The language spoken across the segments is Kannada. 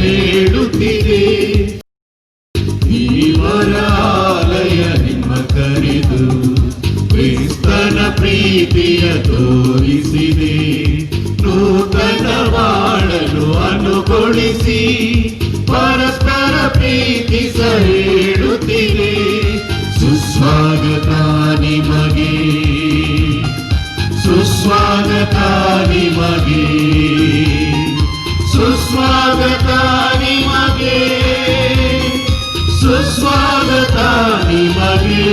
ಹೇಳುತ್ತಿದೆ. ದೇವರ ಆಲಯ ನಿಮ್ಮ ಕರೆದು ಕ್ರಿಸ್ತನ ಪ್ರೀತಿಯ ತೋರಿಸಿದೆ. ನೂತನ ಬಾಳಲು ಅನುಗೊಳಿಸಿ ಪರಸ್ಪರ ಪ್ರೀತಿಸ ಹೇಳುತ್ತಿದೆ. ಸುಸ್ವಾಗತ ನಿಮಗೆ, ಸುಸ್ವಾಗತ ನಿಮಗೆ, ಸುಸ್ವಾಗತ ನಿಮಗೆ, ಸುಸ್ವಾಗತ ನಿಮಗೆ.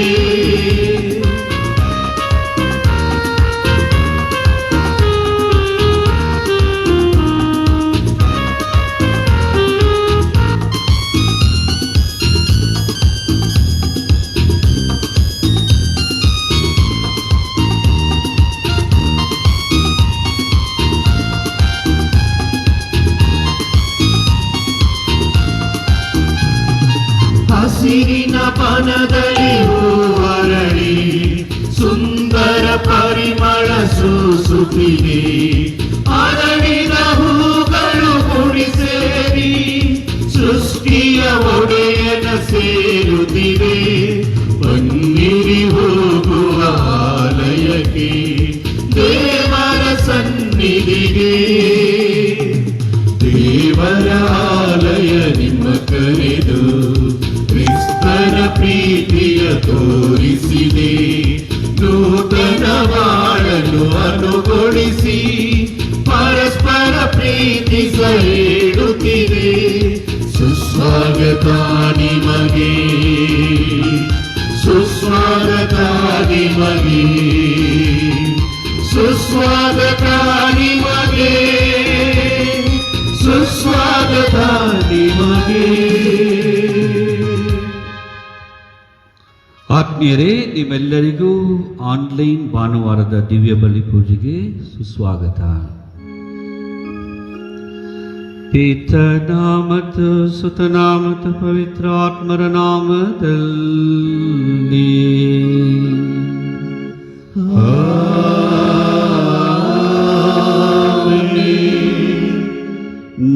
ಹಸಿರಿನ ಬನದಲ್ಲಿ ಹೂವರಳಿ ಸುಂದರ ಪರಿಮಳ ಸೂಸುತ್ತಿದೆ. ಅರಳಿದ ಹೂಗಳು ಗುಡಿ ಸೇರಿ ಸೃಷ್ಟಿಯ ಒಡೆಯನ ಸೇರುತ್ತಿವೆ. ಬನ್ನಿರಿ ಹೋಗುವ ಆಲಯಕ್ಕೆ, ದೇವರ ಸನ್ನಿಧಿಗೆ. ದೇವರ ಆಲಯ ನಿಮ್ಮ ಕರೆದು ಕ್ರಿಸ್ತನ ಪ್ರೀತಿಯ ತೋರಿಸಿದೆ. ನೂತನ ಬಾಳಲು ಅನುಗೊಳಿಸಿ ಪರಸ್ಪರ ಪ್ರೀತಿಸ ಹೇಳುತ್ತಿದೆ. ಸುಸ್ವಾಗತ ನಿಮಗೆ, ಸುಸ್ವಾಗತ ನಿಮಗೆ, ಸುಸ್ವಾಗತ ನಿಮಗೆ, ಸುಸ್ವಾಗತ ನಿಮಗೆ. ಆತ್ಮೀಯರೇ, ನಿಮ್ಮೆಲ್ಲರಿಗೂ ಆನ್ಲೈನ್ ಭಾನುವಾರದ ದಿವ್ಯ ಬಲಿ ಪೂಜೆಗೆ ಸುಸ್ವಾಗತ. ಪಿತನ ಮತ್ತು ಸುತನ ಮತ್ತು ಪವಿತ್ರ ಆತ್ಮರ ನಾಮದಲ್ಲಿ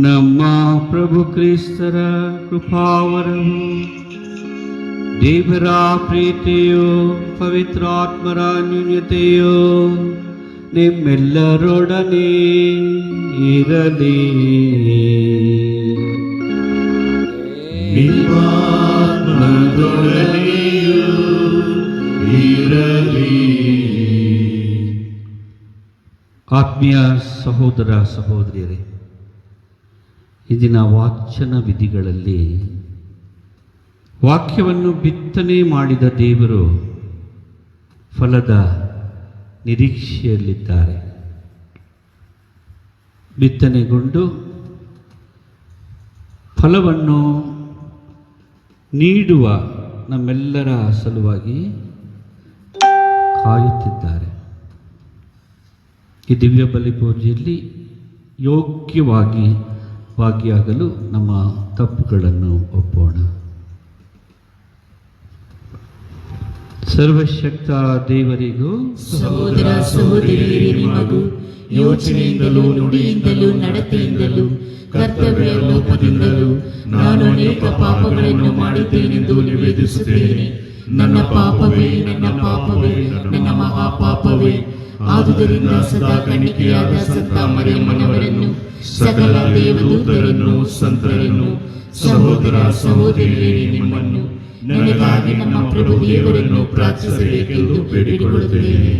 ನಮ್ಮ ಪ್ರಭು ಕ್ರಿಸ್ತರ ಕೃಪಾವರವು, ದೇವರ ಪ್ರೀತಿಯು, ಪವಿತ್ರಾತ್ಮರ ನ್ಯೂನ್ಯತೆಯು ನಿಮ್ಮೆಲ್ಲರೊಡನೆ ಇರಲಿ. ನಿಮ್ಮಾತ್ಮದೊಡನೆಯೂ ಇರಲಿ. ಆತ್ಮೀಯ ಸಹೋದರ ಸಹೋದರಿಯರೇ, ಇಂದಿನ ವಾಚನ ವಿಧಿಗಳಲ್ಲಿ ವಾಕ್ಯವನ್ನು ಬಿತ್ತನೆ ಮಾಡಿದ ದೇವರು ಫಲದ ನಿರೀಕ್ಷೆಯಲ್ಲಿದ್ದಾರೆ. ಬಿತ್ತನೆಗೊಂಡು ಫಲವನ್ನು ನೀಡುವ ನಮ್ಮೆಲ್ಲರ ಸಲುವಾಗಿ ಕಾಯುತ್ತಿದ್ದಾರೆ. ಈ ದಿವ್ಯ ಬಲಿ ಪೂಜೆಯಲ್ಲಿ ಯೋಗ್ಯವಾಗಿ ಭಾಗಿಯಾಗಲು ನಮ್ಮ ತಪ್ಪುಗಳನ್ನು ಒಪ್ಪೋಣ. ಸರ್ವಶಕ್ತ ದೇವರಿಗೂ ಸಹೋದರ ಸಹೋದರಿಯರೇ, ನಿಮಗೂ ಯೋಚನೆಯಿಂದಲೂ ನುಡಿಯಿಂದಲೂ ನಡತೆಯಿಂದಲೂ ಕರ್ತವ್ಯ ಲೋಪದಿಂದಲೂ ನಾನು ಅನೇಕ ಪಾಪಗಳನ್ನು ಮಾಡಿದ್ದೇನೆಂದು ನಿವೇದಿಸುತ್ತೇನೆ. ನನ್ನ ಪಾಪವೇ, ನನ್ನ ಪಾಪವೇ, ನನ್ನ ಮಹಾಪಾಪವೇ. ಆದುದರಿಂದ ಸದಾ ಕನ್ನಿಕೆಯಾದ ಸಂತ ಮರಿಯಮ್ಮನವರನ್ನು, ಸಕಲ ದೇವದೂತರನ್ನು, ಸಂತರನ್ನು, ಸಹೋದರ ಸಹೋದರಿಯರೇ, ನಿಮ್ಮನ್ನು ನನಗಾಗಿ ನಮ್ಮ ಪ್ರಭು ದೇವರನ್ನು ಪ್ರಾರ್ಥಿಸಬೇಕೆಂದು ಬೇಡಿಕೊಳ್ಳುತ್ತೇನೆ.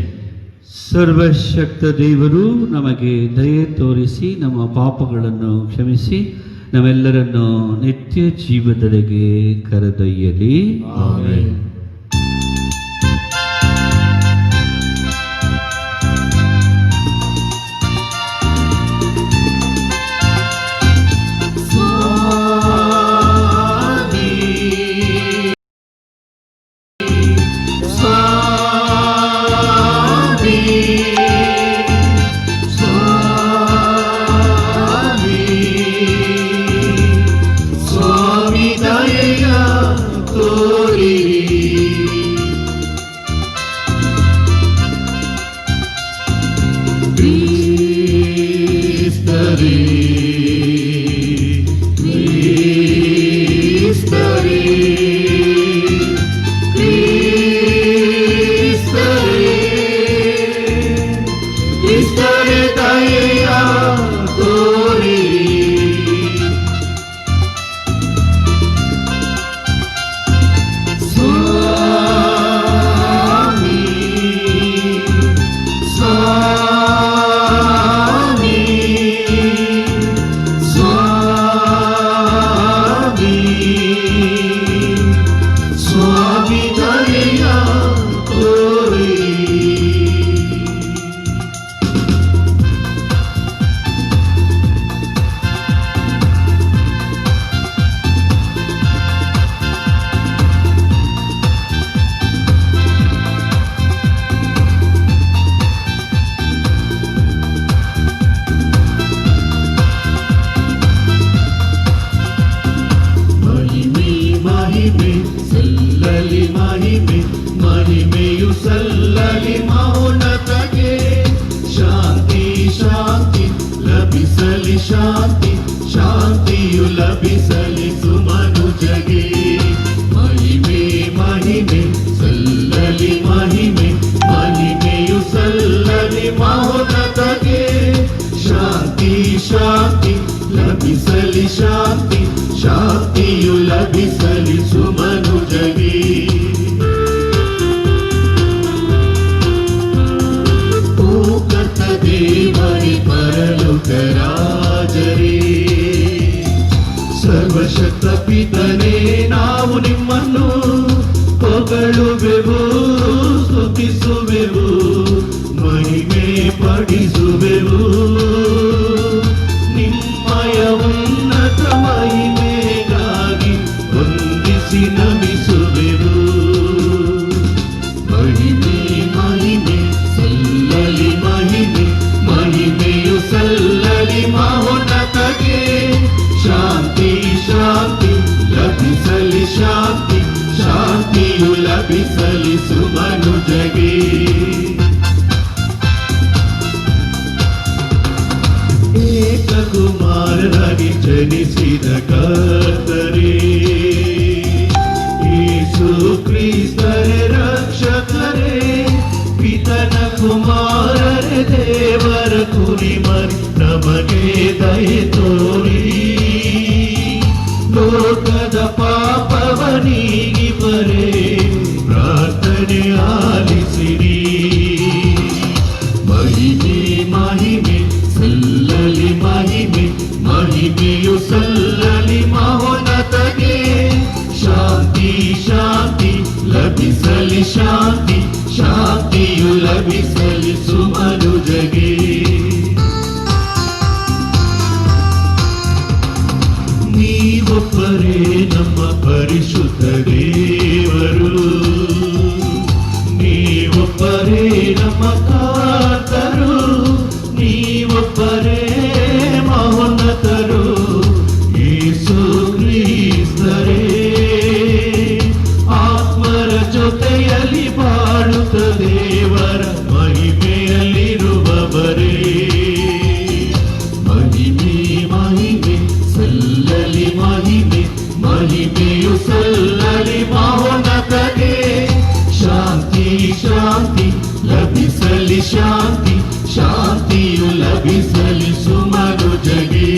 ಸರ್ವಶಕ್ತ ದೇವರು ನಮಗೆ ದಯೆ ತೋರಿಸಿ ನಮ್ಮ ಪಾಪಗಳನ್ನು ಕ್ಷಮಿಸಿ ನಮ್ಮೆಲ್ಲರನ್ನು ನಿತ್ಯ ಜೀವದೆಡೆಗೆ ಕರೆದೊಯ್ಯಲಿ. ಆಮೆನ್. ಸ್ವಾಮಿ ದಯೆಯ ತೋರಿರಿ. ಮಹಿಮೆ ಸಲ್ಲಲಿ ಮಹಿಮೆ ಮಹಿಮೆಯು ಸಲ್ಲಲಿ ಮೌನತಗೆ ಶಾಂತಿ ಶಾಂತಿ ಲಭಿಸಲಿ ಶಾಂತಿ ಶಾಂತಿಯು ಲಭಿಸಲಿ ಸುಮನುಜಗೆ ಮಹಿಮೆ ಮಹಿಮೆ ಸಲ್ಲಲಿ ಮಹಿಮೆ ಮಹಿಮೆಯು ಸಲ್ಲಲಿ ಮೌನತಗೆ ಶಾಂತಿ ಶಾಂತಿ ಲಭಿಸಲಿ ಶಾಂತಿ ಶಾಂತಿಯು ಲಭಿಸಲಿ ಸುಮನುಜಗೆ ಕರ್ತ ದೇವರೇ ಪರಲೋಕರಾಜರೇ ಸರ್ವಶಕ್ತ ಪಿತನೇ ನಾವು ನಿಮ್ಮನ್ನು ಹೊಗಳುವೆವು ಸ್ತುತಿಸುವೆವು ಮಹಿಮೆ ಪಡಿಸುವೆವು ನಿಮ್ಮಯ ಉನ್ನತ ಮಹಿಮೆಗಾಗಿ ವಂದಿಸಿ ನಮಿಸುವೆವು ಮಹಿಮೆ ಮಹಿಮೆ ಸಲ್ಲಲಿ ಮಹಿಮೆ ಮಹಿಮೆಯು ಸಲ್ಲಲಿ ಮಹೋನ್ನತಗೆ ಶಾಂತಿ ಶಾಂತಿ ಲಭಿಸಲಿ ಶಾಂತಿ ಶಾಂತಿಯು ಲಭಿಸಲಿ ಸುಮನುಜಗೆ ಏಕಕುಮಾರನಾಗಿ ಜನಿಸಿದ ಕರ್ತರೇ ಯೇಸು ಕ್ರಿಸ್ತರೇ ರಕ್ಷಕರೇ ಪಿತನ ಕುಮಾರರೇ ದೇವರ ಕುರಿಮರಿ ನಮಗೆ ದಯೆ ತೋರಿ ಲೋಕದ ಪಾಪವ ನೀಗಿಬರೇ ಪ್ರಾರ್ಥನೆ ಆಲಿಸಿರಿ ಮಹಿಮೆ ಮಹಿಮೆ ಸಲ್ಲಲಿ ಮಹಿಮೆ ಮಹಿಮೆಯು ಸಲ್ಲಲಿ ಮಹೋನ್ನತಗೆ ಶಾಂತಿ ಶಾಂತಿ ಲಭಿಸಲಿ ಶಾಂತಿ ಶಾಂತಿಯು ಲಭಿಸಲಿ ಸುಮನುಜಗೆ ನೀವೊಬ್ಬರೇ ನಮ್ಮ ಪರಿಶುದ್ಧ ದೇವರು ನೀವೊಬ್ಬರೇ ನಮ್ಮ ಕರ್ತರು ನೀವೊಬ್ಬರೇ ಮಹೋನ್ನತರು ಯೇಸು ಕ್ರಿಸ್ತರೇ ಆತ್ಮರ ಜೊತೆಯಲ್ಲಿ ಬಾಳುತ್ತ ದೇವರ ಮಹಿಮೆಯಲ್ಲಿರುವವರೇ ಮಹಿಮೆ ಮಹಿಮೆ ಸಲ್ಲಲಿ ಮಹಿಮೆ ಮಹಿಮೆಯು ಸಲ್ಲಲಿ ಮಹೋನ್ನತಗೆ ಶಾಂತಿ ಶಾಂತಿ ಲಭಿಸಲಿ ಶಾಂತಿ ಶಾಂತಿಯು ಲಭಿಸಲಿ ಸುಮನುಜಗೆ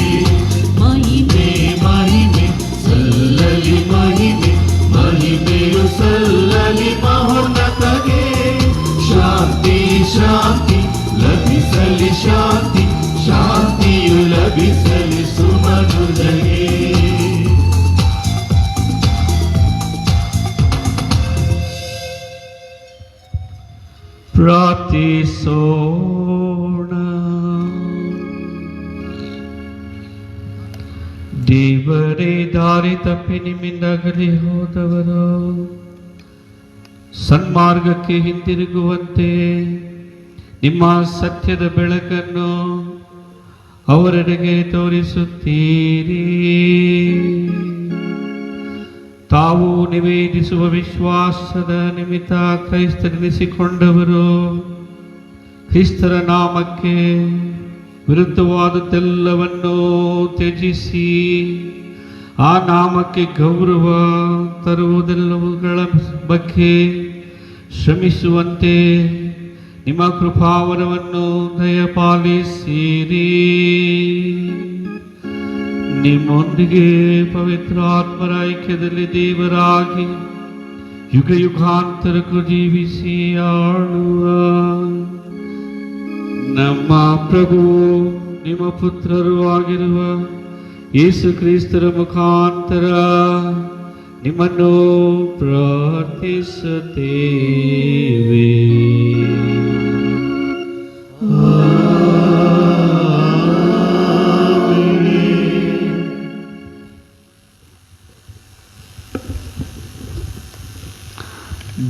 ಮಹಿಮೆ ಮಹಿಮೆ ಸಲ್ಲಲಿ ಮಹಿಮೆ ಮಹಿಮೆಯು ಸಲ್ಲಲಿ ಮಹೋನ್ನತಗೆ ಶಾಂತಿ ಶಾಂತಿ ಲಭಿಸಲಿ ಶಾಂತಿ ಶಾಂತಿಯು ಲಭಿಸಲಿ ಸುಮನುಜಗೆ ಪ್ರಾರ್ಥಿಸೋಣ. ದೇವರೇ, ದಾರಿ ತಪ್ಪಿ ನಿಮ್ಮಿಂದ ಅಗಲಿ ಹೋದವರು ಸನ್ಮಾರ್ಗಕ್ಕೆ ಹಿಂತಿರುಗುವಂತೆ ನಿಮ್ಮ ಸತ್ಯದ ಬೆಳಕನ್ನು ಅವರೆಡೆಗೆ ತೋರಿಸುತ್ತೀರಿ. ತಾವು ನಿವೇದಿಸುವ ವಿಶ್ವಾಸದ ನಿಮಿತ್ತ ಕ್ರೈಸ್ತರೆನಿಸಿಕೊಂಡವರು ಕ್ರಿಸ್ತರ ನಾಮಕ್ಕೆ ವಿರುದ್ಧವಾದದ್ದೆಲ್ಲವನ್ನೂ ತ್ಯಜಿಸಿ ಆ ನಾಮಕ್ಕೆ ಗೌರವ ತರುವುದೆಲ್ಲವುಗಳ ಬಗ್ಗೆ ಶ್ರಮಿಸುವಂತೆ ನಿಮ್ಮ ಕೃಪಾವರವನ್ನು ದಯಪಾಲಿಸಿರಿ. ನಿಮ್ಮೊಂದಿಗೆ ಪವಿತ್ರಾತ್ಮರ ಐಕ್ಯದಲ್ಲಿ ದೇವರಾಗಿ ಯುಗ ಯುಗಾಂತರಕ್ಕೂ ಜೀವಿಸಿ ಆಳುವ ನಮ್ಮ ಪ್ರಭು ನಿಮ್ಮ ಪುತ್ರರು ಆಗಿರುವ ಯೇಸು ಕ್ರಿಸ್ತರ ಮುಖಾಂತರ ನಿಮ್ಮನ್ನು ಪ್ರಾರ್ಥಿಸುತ್ತೇವೆ.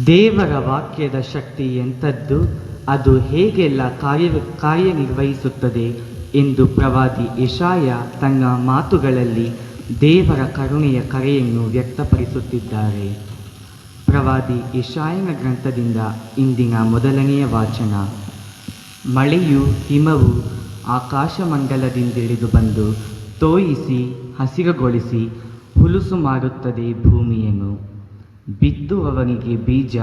ದೇವರ ವಾಕ್ಯದ ಶಕ್ತಿ ಎಂಥದ್ದು, ಅದು ಹೇಗೆಲ್ಲ ಕಾರ್ಯನಿರ್ವಹಿಸುತ್ತದೆ ಎಂದು ಪ್ರವಾದಿ ಯೆಶಾಯ ತನ್ನ ಮಾತುಗಳಲ್ಲಿ ದೇವರ ಕರುಣೆಯ ಕರೆಯನ್ನು ವ್ಯಕ್ತಪಡಿಸುತ್ತಿದ್ದಾರೆ. ಪ್ರವಾದಿ ಯೆಶಾಯನ ಗ್ರಂಥದಿಂದ ಇಂದಿನ ಮೊದಲನೆಯ ವಾಚನ. ಮಳೆಯು ಹಿಮವು ಆಕಾಶಮಂಡಲದಿಂದಿಳಿದು ಬಂದು ತೋಯಿಸಿ ಹಸಿರುಗೊಳಿಸಿ ಹುಲುಸು ಮಾಡುತ್ತದೆ ಭೂಮಿಯನ್ನು. ಬಿತ್ತುವವನಿಗೆ ಬೀಜ,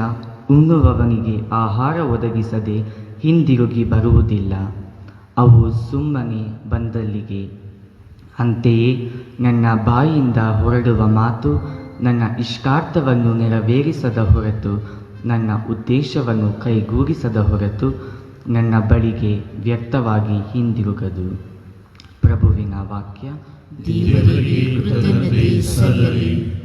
ಉಣ್ಣುವವನಿಗೆ ಆಹಾರ ಒದಗಿಸದೆ ಹಿಂದಿರುಗಿ ಬರುವುದಿಲ್ಲ. ಅವು ಸುಮ್ಮನೆ ಬಂದಲ್ಲಿಗೆ. ಅಂತೆಯೇ ನನ್ನ ಬಾಯಿಂದ ಹೊರಡುವ ಮಾತು ನನ್ನ ಇಷ್ಟಾರ್ಥವನ್ನು ನೆರವೇರಿಸದ ಹೊರತು, ನನ್ನ ಉದ್ದೇಶವನ್ನು ಕೈಗೂಡಿಸದ ಹೊರತು ನನ್ನ ಬಳಿಗೆ ವ್ಯಕ್ತವಾಗಿ ಹಿಂದಿರುಗದು. ಪ್ರಭುವಿನ ವಾಕ್ಯ. ದೇವರಿಗೆ ಕೃತಜ್ಞತೆ ಸಲ್ಲಲಿ.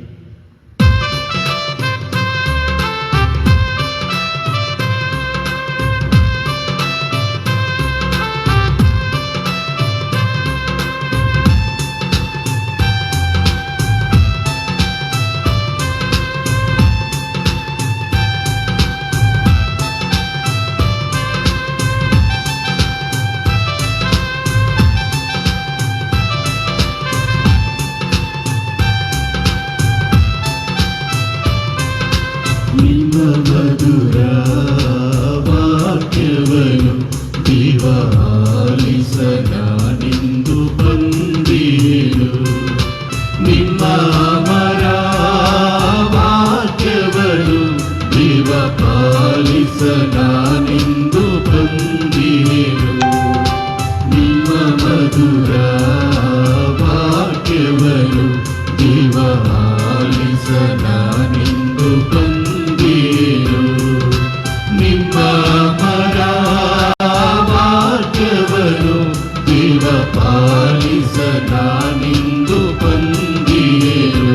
ಮಧುರ ವಾಕ್ಯವನ್ನು ದಿವಾಲಿಸನಾನೆಂದು ಬಂದೀರು. ನಿಮ್ಮ ಅಮರ ವಾಕ್ಯವನ್ನು ದಿವಪಾಲಿಸನಾನೆಂದು ಬಂದೀರು. ನಿಮ್ಮ ಮಧುರ ವಾಕ್ಯವನ್ನು ದಿವಪಾಲಿಸನಾನೆಂದು ಬಂದೀರು. ನಿಮ್ಮ ಅಮರ ವಾಕ್ಯವನ್ನು ದಿವಪಾಲಿಸನಾನೆಂದು ಬಂದೀರು.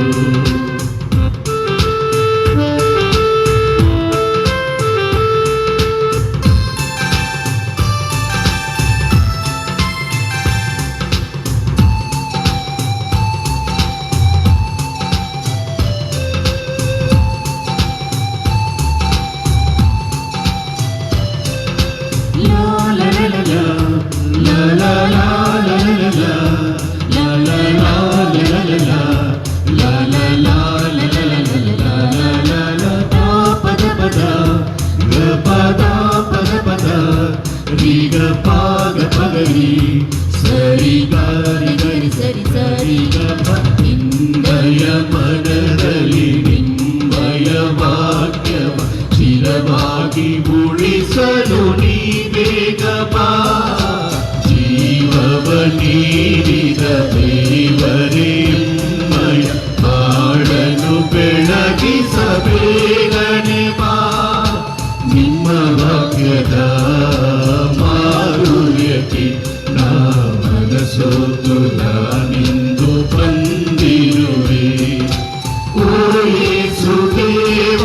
ಸರಿ ಗಾರಿ ಗರಿ ಸರಿ ಸರಿ ನಿಂದಯ ಮನದಲ್ಲಿ ನಿಮ್ಮಯ ವಾಕ್ಯವ ಚಿರವಾಗಿ ಉಳಿಸಲು ನೀ ಬೇಗ ಬಾ. ಜೀವವ ನೀಡಿದ ದೇವರೇಮ್ಮಯ ಬಾಳನು ಬೆಳಗಿಸಬೇಗನೆ ಬಾ. ನಿಮ್ಮ ವಾಕ್ಯದ ಮಾಧುರ್ಯಕ್ಕೆ ನಾ ಮನಸೋತು ನಾನೆಂದು ಬಂದಿರುವೆ. ಓ ಯೇಸುದೇವ,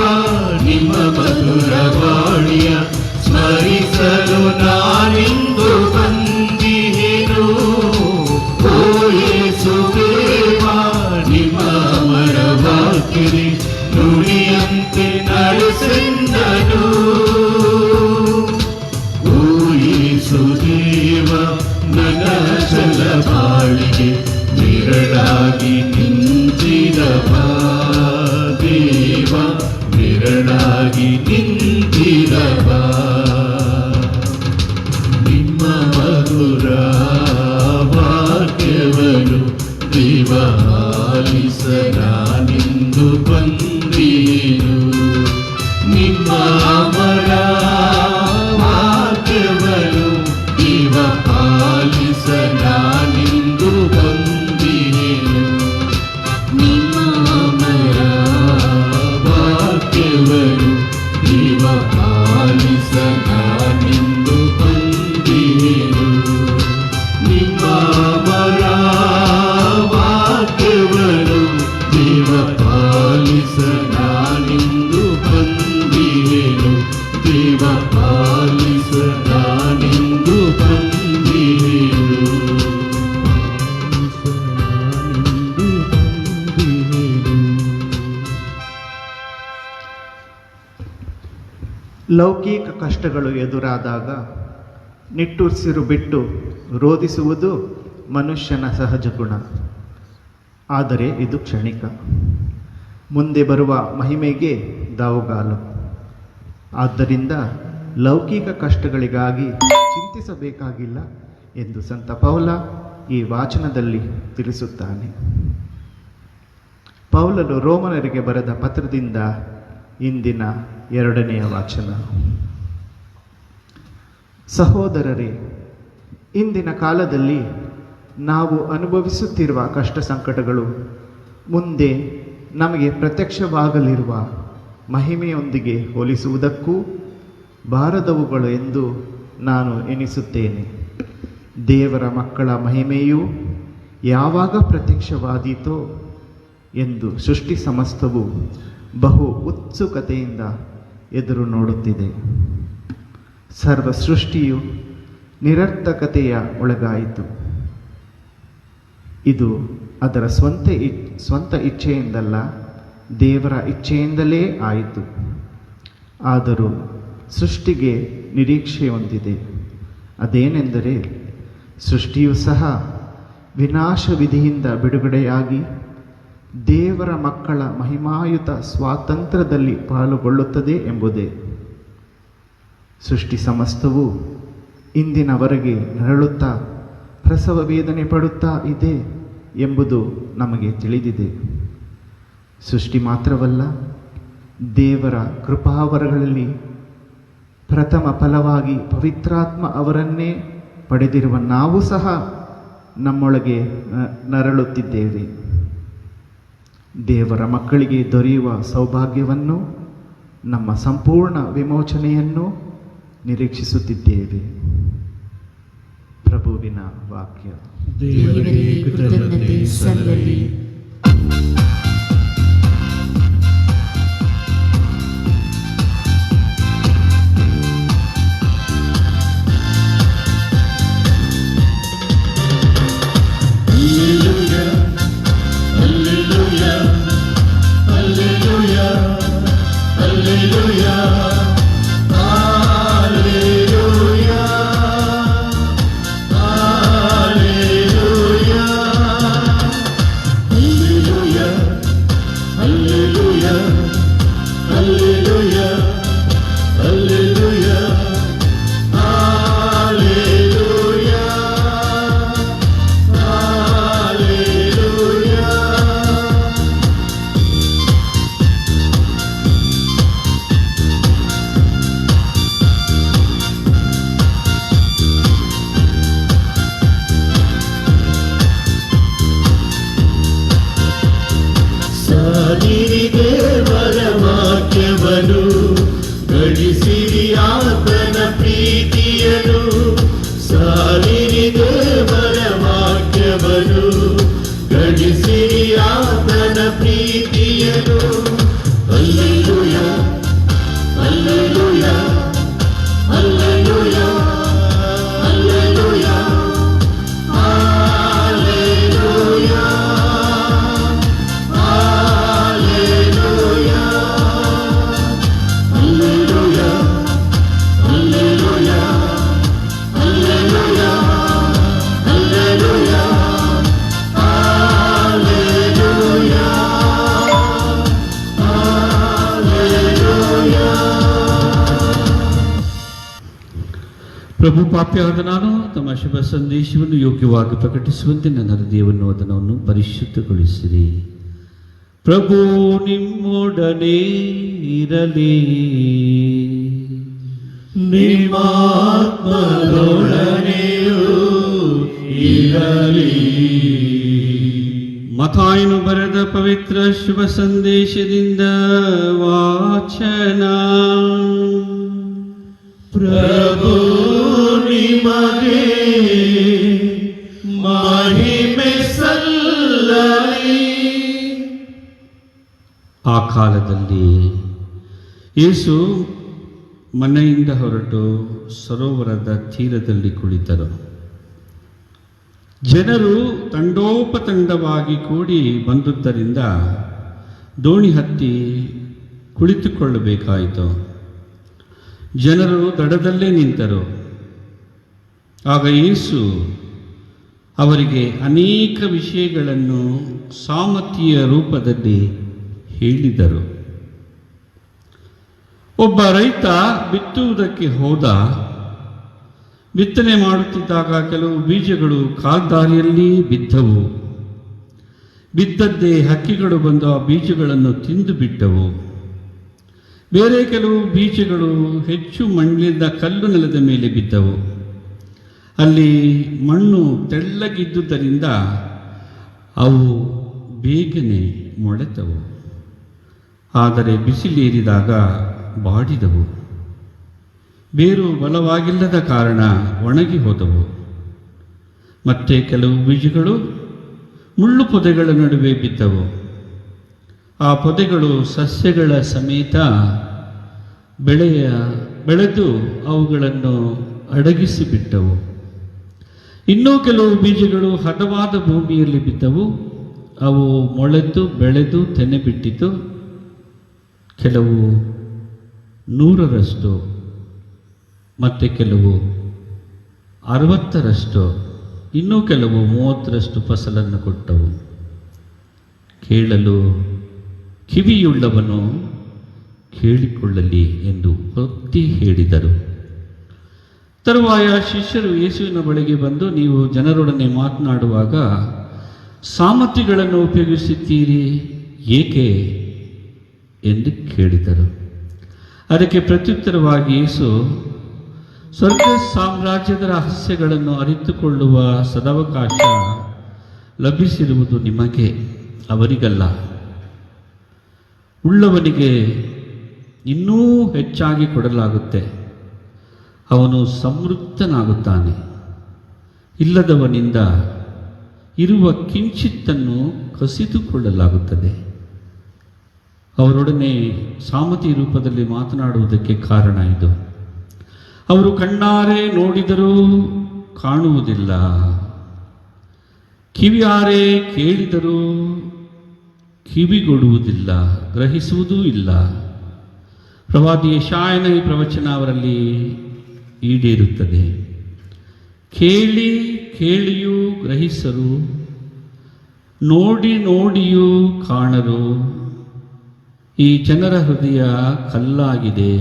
ನಿಮ್ಮ ಮಧುರ ವಾಣಿಯ ಸ್ಮರಿಸಲು ನಾನೆಂದು ಬಂದಿಹೆನು. ಓ ಯೇಸುದೇವ, ನಿಮ್ಮ ಅಮರ ವಾಕ್ಯದಿ ನುಡಿಯಂತೆ ನಡೆಸೆಂದನು. ಓ ಯೇಸುದೇವ, ನನ್ನ ಚಲ ಬಾಳಿಗೆ ನಿರಳಾಗಿ ನಿಂತಿರವ ದೇವ, ನಿರಳಾಗಿ ನಿಂತಿರವ. ನಿಮ್ಮ ಮಧುರ ವಾಕ್ಯವನ್ನು ದಿವಾಲಿಸನಾನೆಂದು ಬಂದೀರು. ನಿಮ್ಮ ಅಮರ ವಾಕ್ಯವನ್ನು ದಿವಾಲಿಸನಾನೆಂದು ಬಂದೀರು. ನಿಮ್ಮ ಅಮರ ವಾಕ್ಯವನ್ನು ದಿವಾಲಿಸನಾನೆಂದು ಬಂದೀರು. ನಿಮ್ಮ ಅಮರ ವಾಕ್ಯವನ್ನು ದಿವಪಾಲಿಸನಾನೆಂದು ಬಂದಿಹೆನು. ದಿವಪಾಲಿಸನಾನೆಂದು ಬಂದಿಹೆನು. ಲೌಕಿಕ ಕಷ್ಟಗಳು ಎದುರಾದಾಗ ನಿಟ್ಟುಸಿರು ಬಿಟ್ಟು ರೋಧಿಸುವುದು ಮನುಷ್ಯನ ಸಹಜ ಗುಣ. ಆದರೆ ಇದು ಕ್ಷಣಿಕ. ಮುಂದೆ ಬರುವ ಮಹಿಮೆಗೆ ದಾವುಗಾಲು. ಆದ್ದರಿಂದ ಲೌಕಿಕ ಕಷ್ಟಗಳಿಗಾಗಿ ಚಿಂತಿಸಬೇಕಾಗಿಲ್ಲ ಎಂದು ಸಂತ ಪೌಲ ಈ ವಾಚನದಲ್ಲಿ ತಿಳಿಸುತ್ತಾನೆ. ಪೌಲನು ರೋಮನರಿಗೆ ಬರೆದ ಪತ್ರದಿಂದ ಇಂದಿನ 2ನೇ ವಾಚನ. ಸಹೋದರರೇ, ಇಂದಿನ ಕಾಲದಲ್ಲಿ ನಾವು ಅನುಭವಿಸುತ್ತಿರುವ ಕಷ್ಟ ಸಂಕಟಗಳು ಮುಂದೆ ನಮಗೆ ಪ್ರತ್ಯಕ್ಷವಾಗಲಿರುವ ಮಹಿಮೆಯೊಂದಿಗೆ ಹೋಲಿಸುವುದಕ್ಕೂ ಬಾರದವುಗಳು ಎಂದು ನಾನು ಎನಿಸುತ್ತೇನೆ. ದೇವರ ಮಕ್ಕಳ ಮಹಿಮೆಯು ಯಾವಾಗ ಪ್ರತ್ಯಕ್ಷವಾದೀತೋ ಎಂದು ಸೃಷ್ಟಿ ಸಮಸ್ತವು ಬಹು ಉತ್ಸುಕತೆಯಿಂದ ಎದುರು ನೋಡುತ್ತಿದೆ. ಸರ್ವ ಸೃಷ್ಟಿಯು ನಿರರ್ಥಕತೆಯ ಒಳಗಾಯಿತು. ಇದು ಅದರ ಸ್ವಂತ ಇಚ್ಛೆಯಿಂದಲ್ಲ, ದೇವರ ಇಚ್ಛೆಯಿಂದಲೇ ಆಯಿತು. ಆದರೂ ಸೃಷ್ಟಿಗೆ ನಿರೀಕ್ಷೆ ಹೊಂದಿದೆ. ಅದೇನೆಂದರೆ, ಸೃಷ್ಟಿಯು ಸಹ ವಿನಾಶ ವಿಧಿಯಿಂದ ಬಿಡುಗಡೆಯಾಗಿ ದೇವರ ಮಕ್ಕಳ ಮಹಿಮಾಯುತ ಸ್ವಾತಂತ್ರ್ಯದಲ್ಲಿ ಪಾಲುಗೊಳ್ಳುತ್ತದೆ ಎಂಬುದೇ. ಸೃಷ್ಟಿ ಸಮಸ್ತವು ಇಂದಿನವರೆಗೆ ನರಳುತ್ತಾ ಪ್ರಸವ ವೇದನೆ ಪಡುತ್ತಾ ಇದೆ ಎಂಬುದು ನಮಗೆ ತಿಳಿದಿದೆ. ಸೃಷ್ಟಿ ಮಾತ್ರವಲ್ಲ, ದೇವರ ಕೃಪಾವರಗಳಲ್ಲಿ ಪ್ರಥಮ ಫಲವಾಗಿ ಪವಿತ್ರಾತ್ಮ ಅವರನ್ನೇ ಪಡೆದಿರುವ ನಾವು ಸಹ ನಮ್ಮೊಳಗೆ ನರಳುತ್ತಿದ್ದೇವೆ. ದೇವರ ಮಕ್ಕಳಿಗೆ ದೊರೆಯುವ ಸೌಭಾಗ್ಯವನ್ನು, ನಮ್ಮ ಸಂಪೂರ್ಣ ವಿಮೋಚನೆಯನ್ನು ನಿರೀಕ್ಷಿಸುತ್ತಿದ್ದೇವೆ. ಪ್ರಭುವಿನ ವಾಕ್ಯ. ದೇವರಿಗೆ ಕೃತಜ್ಞತೆ ಸಲ್ಲಲಿ. ದೇವರ ವಾಕ್ಯವನ್ನು ಗಳಿಸಿರಿ ಆತನ ಪ್ರೀತಿಯನು. ಸಾರಿರಿ ದೇವರ ವಾಕ್ಯವನ್ನು ಗಳಿಸಿರಿ ಆತನ ಪ್ರೀತಿಯನು. Hallelujah, hallelujah, hallelujah, hallelujah, hallelujah. ಪ್ರಭು, ಪಾಪಿಯಾದ ನಾನು ತಮ್ಮ ಶುಭ ಸಂದೇಶವನ್ನು ಯೋಗ್ಯವಾಗಿ ಪ್ರಕಟಿಸುವಂತೆ ನನ್ನ ಹೃದಯವನ್ನು ಅದನ್ನು ಪರಿಶುದ್ಧಗೊಳಿಸಿರಿ. ಪ್ರಭು ನಿಮ್ಮೊಡನೆ ಇರಲಿ, ನಿಮ್ಮಾತ್ಮದೊಡನೆಯೂ ಇರಲಿ. ಮತ್ತಾಯನು ಬರೆದ ಪವಿತ್ರ ಶುಭ ಸಂದೇಶದಿಂದ ವಾಚನ. ಪ್ರಭು ನಿಮಗೆ ಮಹಿಮೆ ಸಲ್ಲಲಿ. ಆ ಕಾಲದಲ್ಲಿ ಯೇಸು ಮನೆಯಿಂದ ಹೊರಟು ಸರೋವರದ ತೀರದಲ್ಲಿ ಕುಳಿತರು. ಜನರು ತಂಡೋಪತಂಡವಾಗಿ ಕೂಡಿ ಬಂದುದರಿಂದ ದೋಣಿ ಹತ್ತಿ ಕುಳಿತುಕೊಳ್ಳಬೇಕಾಯಿತು. ಜನರು ದಡದಲ್ಲೇ ನಿಂತರು. ಆಗ ಯೇಸು ಅವರಿಗೆ ಅನೇಕ ವಿಷಯಗಳನ್ನು ಸಾಮರ್ಥ್ಯ ರೂಪದಲ್ಲಿ ಹೇಳಿದರು. ಒಬ್ಬ ರೈತ ಬಿತ್ತುವುದಕ್ಕೆ ಹೋದ. ಬಿತ್ತನೆ ಮಾಡುತ್ತಿದ್ದಾಗ ಕೆಲವು ಬೀಜಗಳು ಕಾಲ್ದಾರಿಯಲ್ಲಿ ಬಿದ್ದವು. ಬಿದ್ದದ್ದೇ ಹಕ್ಕಿಗಳು ಬಂದು ಆ ಬೀಜಗಳನ್ನು ತಿಂದು ಬಿಟ್ಟವು. ಬೇರೆ ಕೆಲವು ಬೀಜಗಳು ಹೆಚ್ಚು ಮಣ್ಣಿದ್ದ ಕಲ್ಲು ನೆಲದ ಮೇಲೆ ಬಿದ್ದವು. ಅಲ್ಲಿ ಮಣ್ಣು ತೆಳ್ಳಗಿದ್ದುದರಿಂದ ಅವು ಬೇಗನೆ ಮೊಳೆತವು. ಆದರೆ ಬಿಸಿಲೇರಿದಾಗ ಬಾಡಿದವು. ಬೇರು ಬಲವಾಗಿಲ್ಲದ ಕಾರಣ ಒಣಗಿ ಹೋದವು. ಮತ್ತೆ ಕೆಲವು ಬೀಜಗಳು ಮುಳ್ಳು ಪೊದೆಗಳ ನಡುವೆ ಬಿದ್ದವು. ಆ ಪೊದೆಗಳು ಸಸ್ಯಗಳ ಸಮೇತ ಬೆಳೆದು ಅವುಗಳನ್ನು ಅಡಗಿಸಿಬಿಟ್ಟವು. ಇನ್ನೂ ಕೆಲವು ಬೀಜಗಳು ಹದವಾದ ಭೂಮಿಯಲ್ಲಿ ಬಿದ್ದವು. ಅವು ಮೊಳೆತು ಬೆಳೆದು ತೆನೆ ಬಿಟ್ಟಿತು. ಕೆಲವು 100ರಷ್ಟು, ಮತ್ತು ಕೆಲವು 60ರಷ್ಟು, ಇನ್ನೂ ಕೆಲವು 30ರಷ್ಟು ಫಸಲನ್ನು ಕೊಟ್ಟವು. ಕೇಳಲು ಕಿವಿಯುಳ್ಳವನು ಕೇಳಿಕೊಳ್ಳಲಿ ಎಂದು ಒತ್ತಿ ಹೇಳಿದರು. ತರುವಾಯ ಶಿಷ್ಯರು ಯೇಸುವಿನ ಬಳಿಗೆ ಬಂದು, ನೀವು ಜನರೊಡನೆ ಮಾತನಾಡುವಾಗ ಸಾಮರ್ಥ್ಯಗಳನ್ನು ಉಪಯೋಗಿಸುತ್ತೀರಿ ಏಕೆ ಎಂದು ಕೇಳಿದರು. ಅದಕ್ಕೆ ಪ್ರತ್ಯುತ್ತರವಾಗಿ ಯೇಸು, ಸ್ವರ್ಗ ಸಾಮ್ರಾಜ್ಯದ ರಹಸ್ಯಗಳನ್ನು ಅರಿತುಕೊಳ್ಳುವ ಸದವಕಾಶ ಲಭಿಸಿರುವುದು ನಿಮಗೆ, ಅವರಿಗಲ್ಲ. ಉಳ್ಳವನಿಗೆ ಇನ್ನೂ ಹೆಚ್ಚಾಗಿ ಕೊಡಲಾಗುತ್ತೆ, ಅವನು ಸಮೃದ್ಧನಾಗುತ್ತಾನೆ. ಇಲ್ಲದವನಿಂದ ಇರುವ ಕಿಂಚಿತ್ತನ್ನು ಕಸಿದುಕೊಳ್ಳಲಾಗುತ್ತದೆ. ಅವರೊಡನೆ ಸಾಮರ್ಥ್ಯ ರೂಪದಲ್ಲಿ ಮಾತನಾಡುವುದಕ್ಕೆ ಕಾರಣ ಇದು. ಅವರು ಕಣ್ಣಾರೆ ನೋಡಿದರೂ ಕಾಣುವುದಿಲ್ಲ, ಕಿವಿಯಾರೆ ಕೇಳಿದರೂ ಕಿವಿಗೊಡುವುದಿಲ್ಲ, ಗ್ರಹಿಸುವುದೂ ಇಲ್ಲ. ಪ್ರವಾದಿ ಯೆಶಾಯನ ಈ ಪ್ರವಚನ ಅವರಲ್ಲಿ ಈಡೇರುತ್ತದೆ. ಕೇಳಿ ಕೇಳಿಯೂ ಗ್ರಹಿಸರು, ನೋಡಿ ನೋಡಿಯೂ ಕಾಣರು. ಈ ಜನರ ಹೃದಯ ಕಲ್ಲಾಗಿದೆ,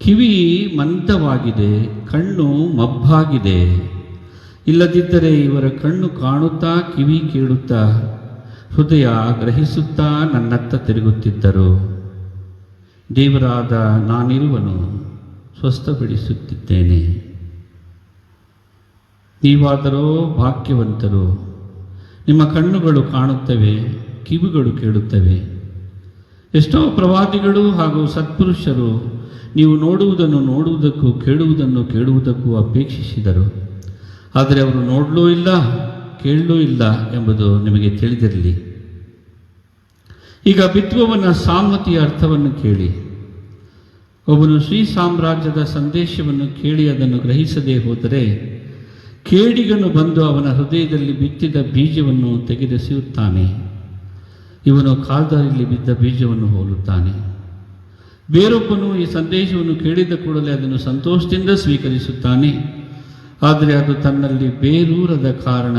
ಕಿವಿ ಮಂದವಾಗಿದೆ, ಕಣ್ಣು ಮಬ್ಬಾಗಿದೆ. ಇಲ್ಲದಿದ್ದರೆ ಇವರ ಕಣ್ಣು ಕಾಣುತ್ತಾ, ಕಿವಿ ಕೇಳುತ್ತಾ, ಹೃದಯ ಗ್ರಹಿಸುತ್ತಾ ನನ್ನತ್ತ ತಿರುಗುತ್ತಿದ್ದರು. ದೇವರಾದ ನಾನಿರುವನು, ಸ್ವಸ್ಥಪಡಿಸುತ್ತಿದ್ದೇನೆ. ನೀವಾದರೋ ಭಾಗ್ಯವಂತರು, ನಿಮ್ಮ ಕಣ್ಣುಗಳು ಕಾಣುತ್ತವೆ, ಕಿವಿಗಳು ಕೇಳುತ್ತವೆ. ಎಷ್ಟೋ ಪ್ರವಾದಿಗಳು ಹಾಗೂ ಸತ್ಪುರುಷರು ನೀವು ನೋಡುವುದನ್ನು ನೋಡುವುದಕ್ಕೂ ಕೇಳುವುದನ್ನು ಕೇಳುವುದಕ್ಕೂ ಅಪೇಕ್ಷಿಸಿದರು, ಆದರೆ ಅವರು ನೋಡಲೂ ಇಲ್ಲ, ಕೇಳಲೂ ಇಲ್ಲ ಎಂಬುದು ನಿಮಗೆ ತಿಳಿದಿರಲಿ. ಈಗ ಬಿತ್ತುವವನ ಸಾಮರ್ಥ್ಯ ಅರ್ಥವನ್ನು ಕೇಳಿ. ಒಬ್ಬನು ಶ್ರೀ ಸಾಮ್ರಾಜ್ಯದ ಸಂದೇಶವನ್ನು ಕೇಳಿ ಅದನ್ನು ಗ್ರಹಿಸದೇ ಹೋದರೆ, ಕೇಡಿಗನು ಬಂದು ಅವನ ಹೃದಯದಲ್ಲಿ ಬಿತ್ತಿದ ಬೀಜವನ್ನು ತೆಗೆದೆಸೆಯುತ್ತಾನೆ. ಇವನು ಕಾಲ್ದಾರಿಯಲ್ಲಿ ಬಿದ್ದ ಬೀಜವನ್ನು ಹೋಲುತ್ತಾನೆ. ಬೇರೊಬ್ಬನು ಈ ಸಂದೇಶವನ್ನು ಕೇಳಿದ ಕೂಡಲೇ ಅದನ್ನು ಸಂತೋಷದಿಂದ ಸ್ವೀಕರಿಸುತ್ತಾನೆ. ಆದರೆ ಅದು ತನ್ನಲ್ಲಿ ಬೇರೂರದ ಕಾರಣ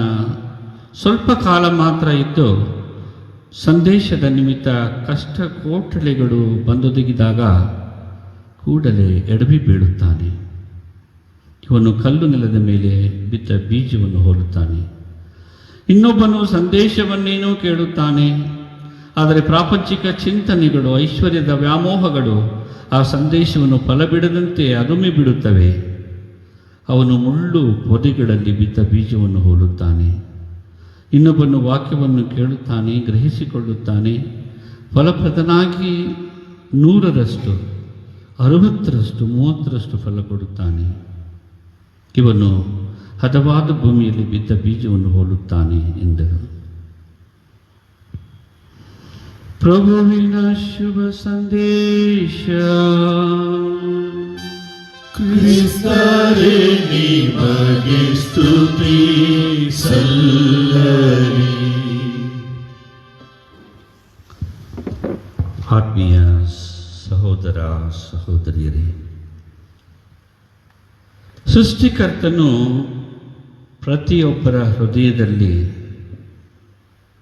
ಸ್ವಲ್ಪ ಕಾಲ ಮಾತ್ರ ಇದ್ದು, ಸಂದೇಶದ ನಿಮಿತ್ತ ಕಷ್ಟ ಕೋಟಲೆಗಳು ಬಂದೊದಗಿದಾಗ ಕೂಡಲೇ ಎಡವಿ ಬೀಳುತ್ತಾನೆ. ಇವನು ಕಲ್ಲು ನೆಲದ ಮೇಲೆ ಬಿದ್ದ ಬೀಜವನ್ನು ಹೋಲುತ್ತಾನೆ. ಇನ್ನೊಬ್ಬನು ಸಂದೇಶವನ್ನೇನೋ ಕೇಳುತ್ತಾನೆ, ಆದರೆ ಪ್ರಾಪಂಚಿಕ ಚಿಂತನೆಗಳು, ಐಶ್ವರ್ಯದ ವ್ಯಾಮೋಹಗಳು ಆ ಸಂದೇಶವನ್ನು ಫಲಬಿಡದಂತೆ ಅದುಮಿ ಬಿಡುತ್ತವೆ. ಅವನು ಮುಳ್ಳು ಪೊದೆಗಳಲ್ಲಿ ಬಿದ್ದ ಬೀಜವನ್ನು ಹೋಲುತ್ತಾನೆ. ಇನ್ನೊಬ್ಬನು ವಾಕ್ಯವನ್ನು ಕೇಳುತ್ತಾನೆ, ಗ್ರಹಿಸಿಕೊಳ್ಳುತ್ತಾನೆ, ಫಲಪ್ರದನಾಗಿ 100ರಷ್ಟು, 60ರಷ್ಟು, 30ರಷ್ಟು ಫಲ ಕೊಡುತ್ತಾನೆ. ಇವನು ಹದವಾದ ಭೂಮಿಯಲ್ಲಿ ಬಿದ್ದ ಬೀಜವನ್ನು ಹೋಲುತ್ತಾನೆ ಎಂದರು. ಪ್ರಭುವಿನ ಶುಭ ಸಂದೇಶ. ಕ್ರಿಸ್ತರೇ ನಿಮಗೆ ಸ್ತುತಿ ಸಲ್ಲಲಿ. ಆತ್ಮೀಯ ಸಹೋದರ ಸಹೋದರಿಯರೇ, ಸೃಷ್ಟಿಕರ್ತನು ಪ್ರತಿಯೊಬ್ಬರ ಹೃದಯದಲ್ಲಿ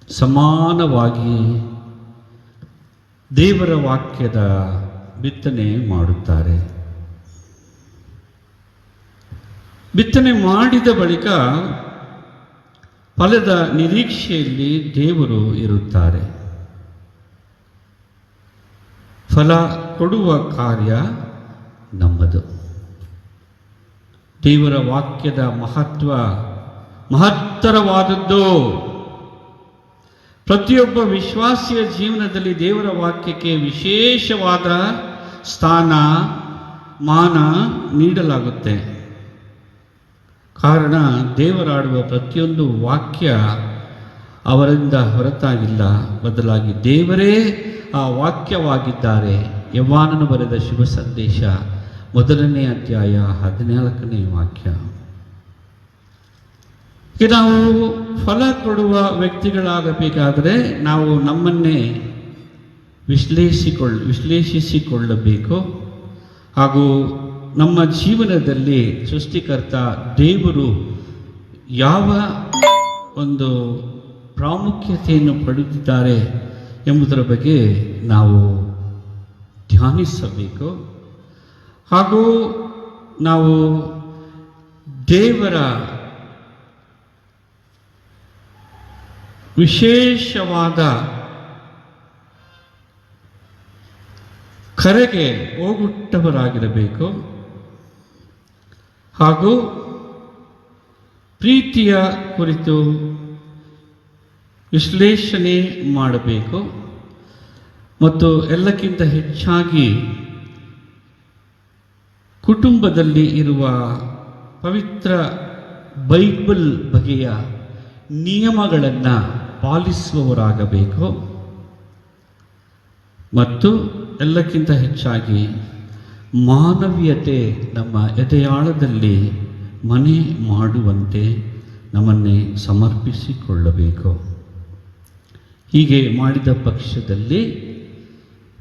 ಸಮಾನವಾಗಿ ದೇವರ ವಾಕ್ಯದ ಬಿತ್ತನೆ ಮಾಡುತ್ತಾರೆ. ಬಿತ್ತನೆ ಮಾಡಿದ ಬಳಿಕ ಫಲದ ನಿರೀಕ್ಷೆಯಲ್ಲಿ ದೇವರು ಇರುತ್ತಾರೆ. ಫಲ ಕೊಡುವ ಕಾರ್ಯ ನಮ್ಮದು. ದೇವರ ವಾಕ್ಯದ ಮಹತ್ತರವಾದದ್ದು. ಪ್ರತಿಯೊಬ್ಬ ವಿಶ್ವಾಸಿಯ ಜೀವನದಲ್ಲಿ ದೇವರ ವಾಕ್ಯಕ್ಕೆ ವಿಶೇಷವಾದ ಸ್ಥಾನ ಮಾನ ನೀಡಲಾಗುತ್ತೆ. ಕಾರಣ ದೇವರಾಡುವ ಪ್ರತಿಯೊಂದು ವಾಕ್ಯ ಅವರಿಂದ ಹೊರತಾಗಿಲ್ಲ, ಬದಲಾಗಿ ದೇವರೇ ಆ ವಾಕ್ಯವಾಗಿದ್ದಾರೆ. ಯೋಹಾನನು ಬರೆದ ಶುಭ ಸಂದೇಶ 1ನೇ ಅಧ್ಯಾಯ 14ನೇ ವಾಕ್ಯ. ನಾವು ಫಲ ಕೊಡುವ ವ್ಯಕ್ತಿಗಳಾಗಬೇಕಾದರೆ ನಾವು ನಮ್ಮನ್ನೇ ವಿಶ್ಲೇಷಿಸಿಕೊಳ್ಳಬೇಕು. ಹಾಗೂ ನಮ್ಮ ಜೀವನದಲ್ಲಿ ಸೃಷ್ಟಿಕರ್ತ ದೇವರು ಯಾವ ಒಂದು ಪ್ರಾಮುಖ್ಯತೆಯನ್ನು ಪಡೆದಿದ್ದಾರೆ ಎಂಬುದರ ಬಗ್ಗೆ ನಾವು ಧ್ಯಾನಿಸಬೇಕು. ಹಾಗೂ ನಾವು ದೇವರ ವಿಶೇಷವಾದ ಕರೆಗೆ ಹೋಗುಟ್ಟವರಾಗಿರಬೇಕು. ಹಾಗೂ ಪ್ರೀತಿಯ ಕುರಿತು ವಿಶ್ಲೇಷಣೆ ಮಾಡಬೇಕು. ಮತ್ತು ಎಲ್ಲಕ್ಕಿಂತ ಹೆಚ್ಚಾಗಿ ಕುಟುಂಬದಲ್ಲಿ ಇರುವ ಪವಿತ್ರ ಬೈಬಲ್ ಬಗೆಯ ನಿಯಮಗಳನ್ನು ಪಾಲಿಸುವವರಾಗಬೇಕು. ಮತ್ತು ಎಲ್ಲಕ್ಕಿಂತ ಹೆಚ್ಚಾಗಿ ಮಾನವೀಯತೆ ನಮ್ಮ ಎದೆಯಾಳದಲ್ಲಿ ಮನೆ ಮಾಡುವಂತೆ ನಮ್ಮನ್ನೇ ಸಮರ್ಪಿಸಿಕೊಳ್ಳಬೇಕು. ಹೀಗೆ ಮಾಡಿದ ಪಕ್ಷದಲ್ಲಿ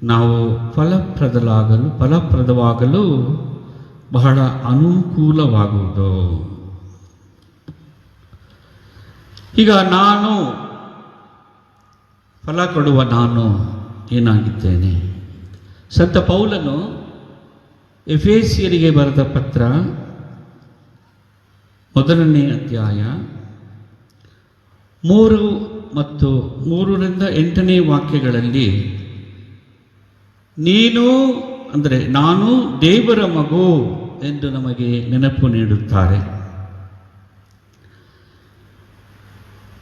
ನಾವು ಫಲಪ್ರದವಾಗಲು ಬಹಳ ಅನುಕೂಲವಾಗುವುದು. ಈಗ ಫಲ ಕೊಡುವ ನಾನು ಏನಾಗಿದ್ದೇನೆ? ಸಂತ ಪೌಲನು ಎಫೆಸಿಯರಿಗೆ ಬರೆದ ಪತ್ರ 1ನೇ ಅಧ್ಯಾಯ 3 ಮತ್ತು 3ರಿಂದ 8ನೇ ವಾಕ್ಯಗಳಲ್ಲಿ ನಾನು ದೇವರ ಮಗು ಎಂದು ನಮಗೆ ನೆನಪು ನೀಡುತ್ತಾರೆ.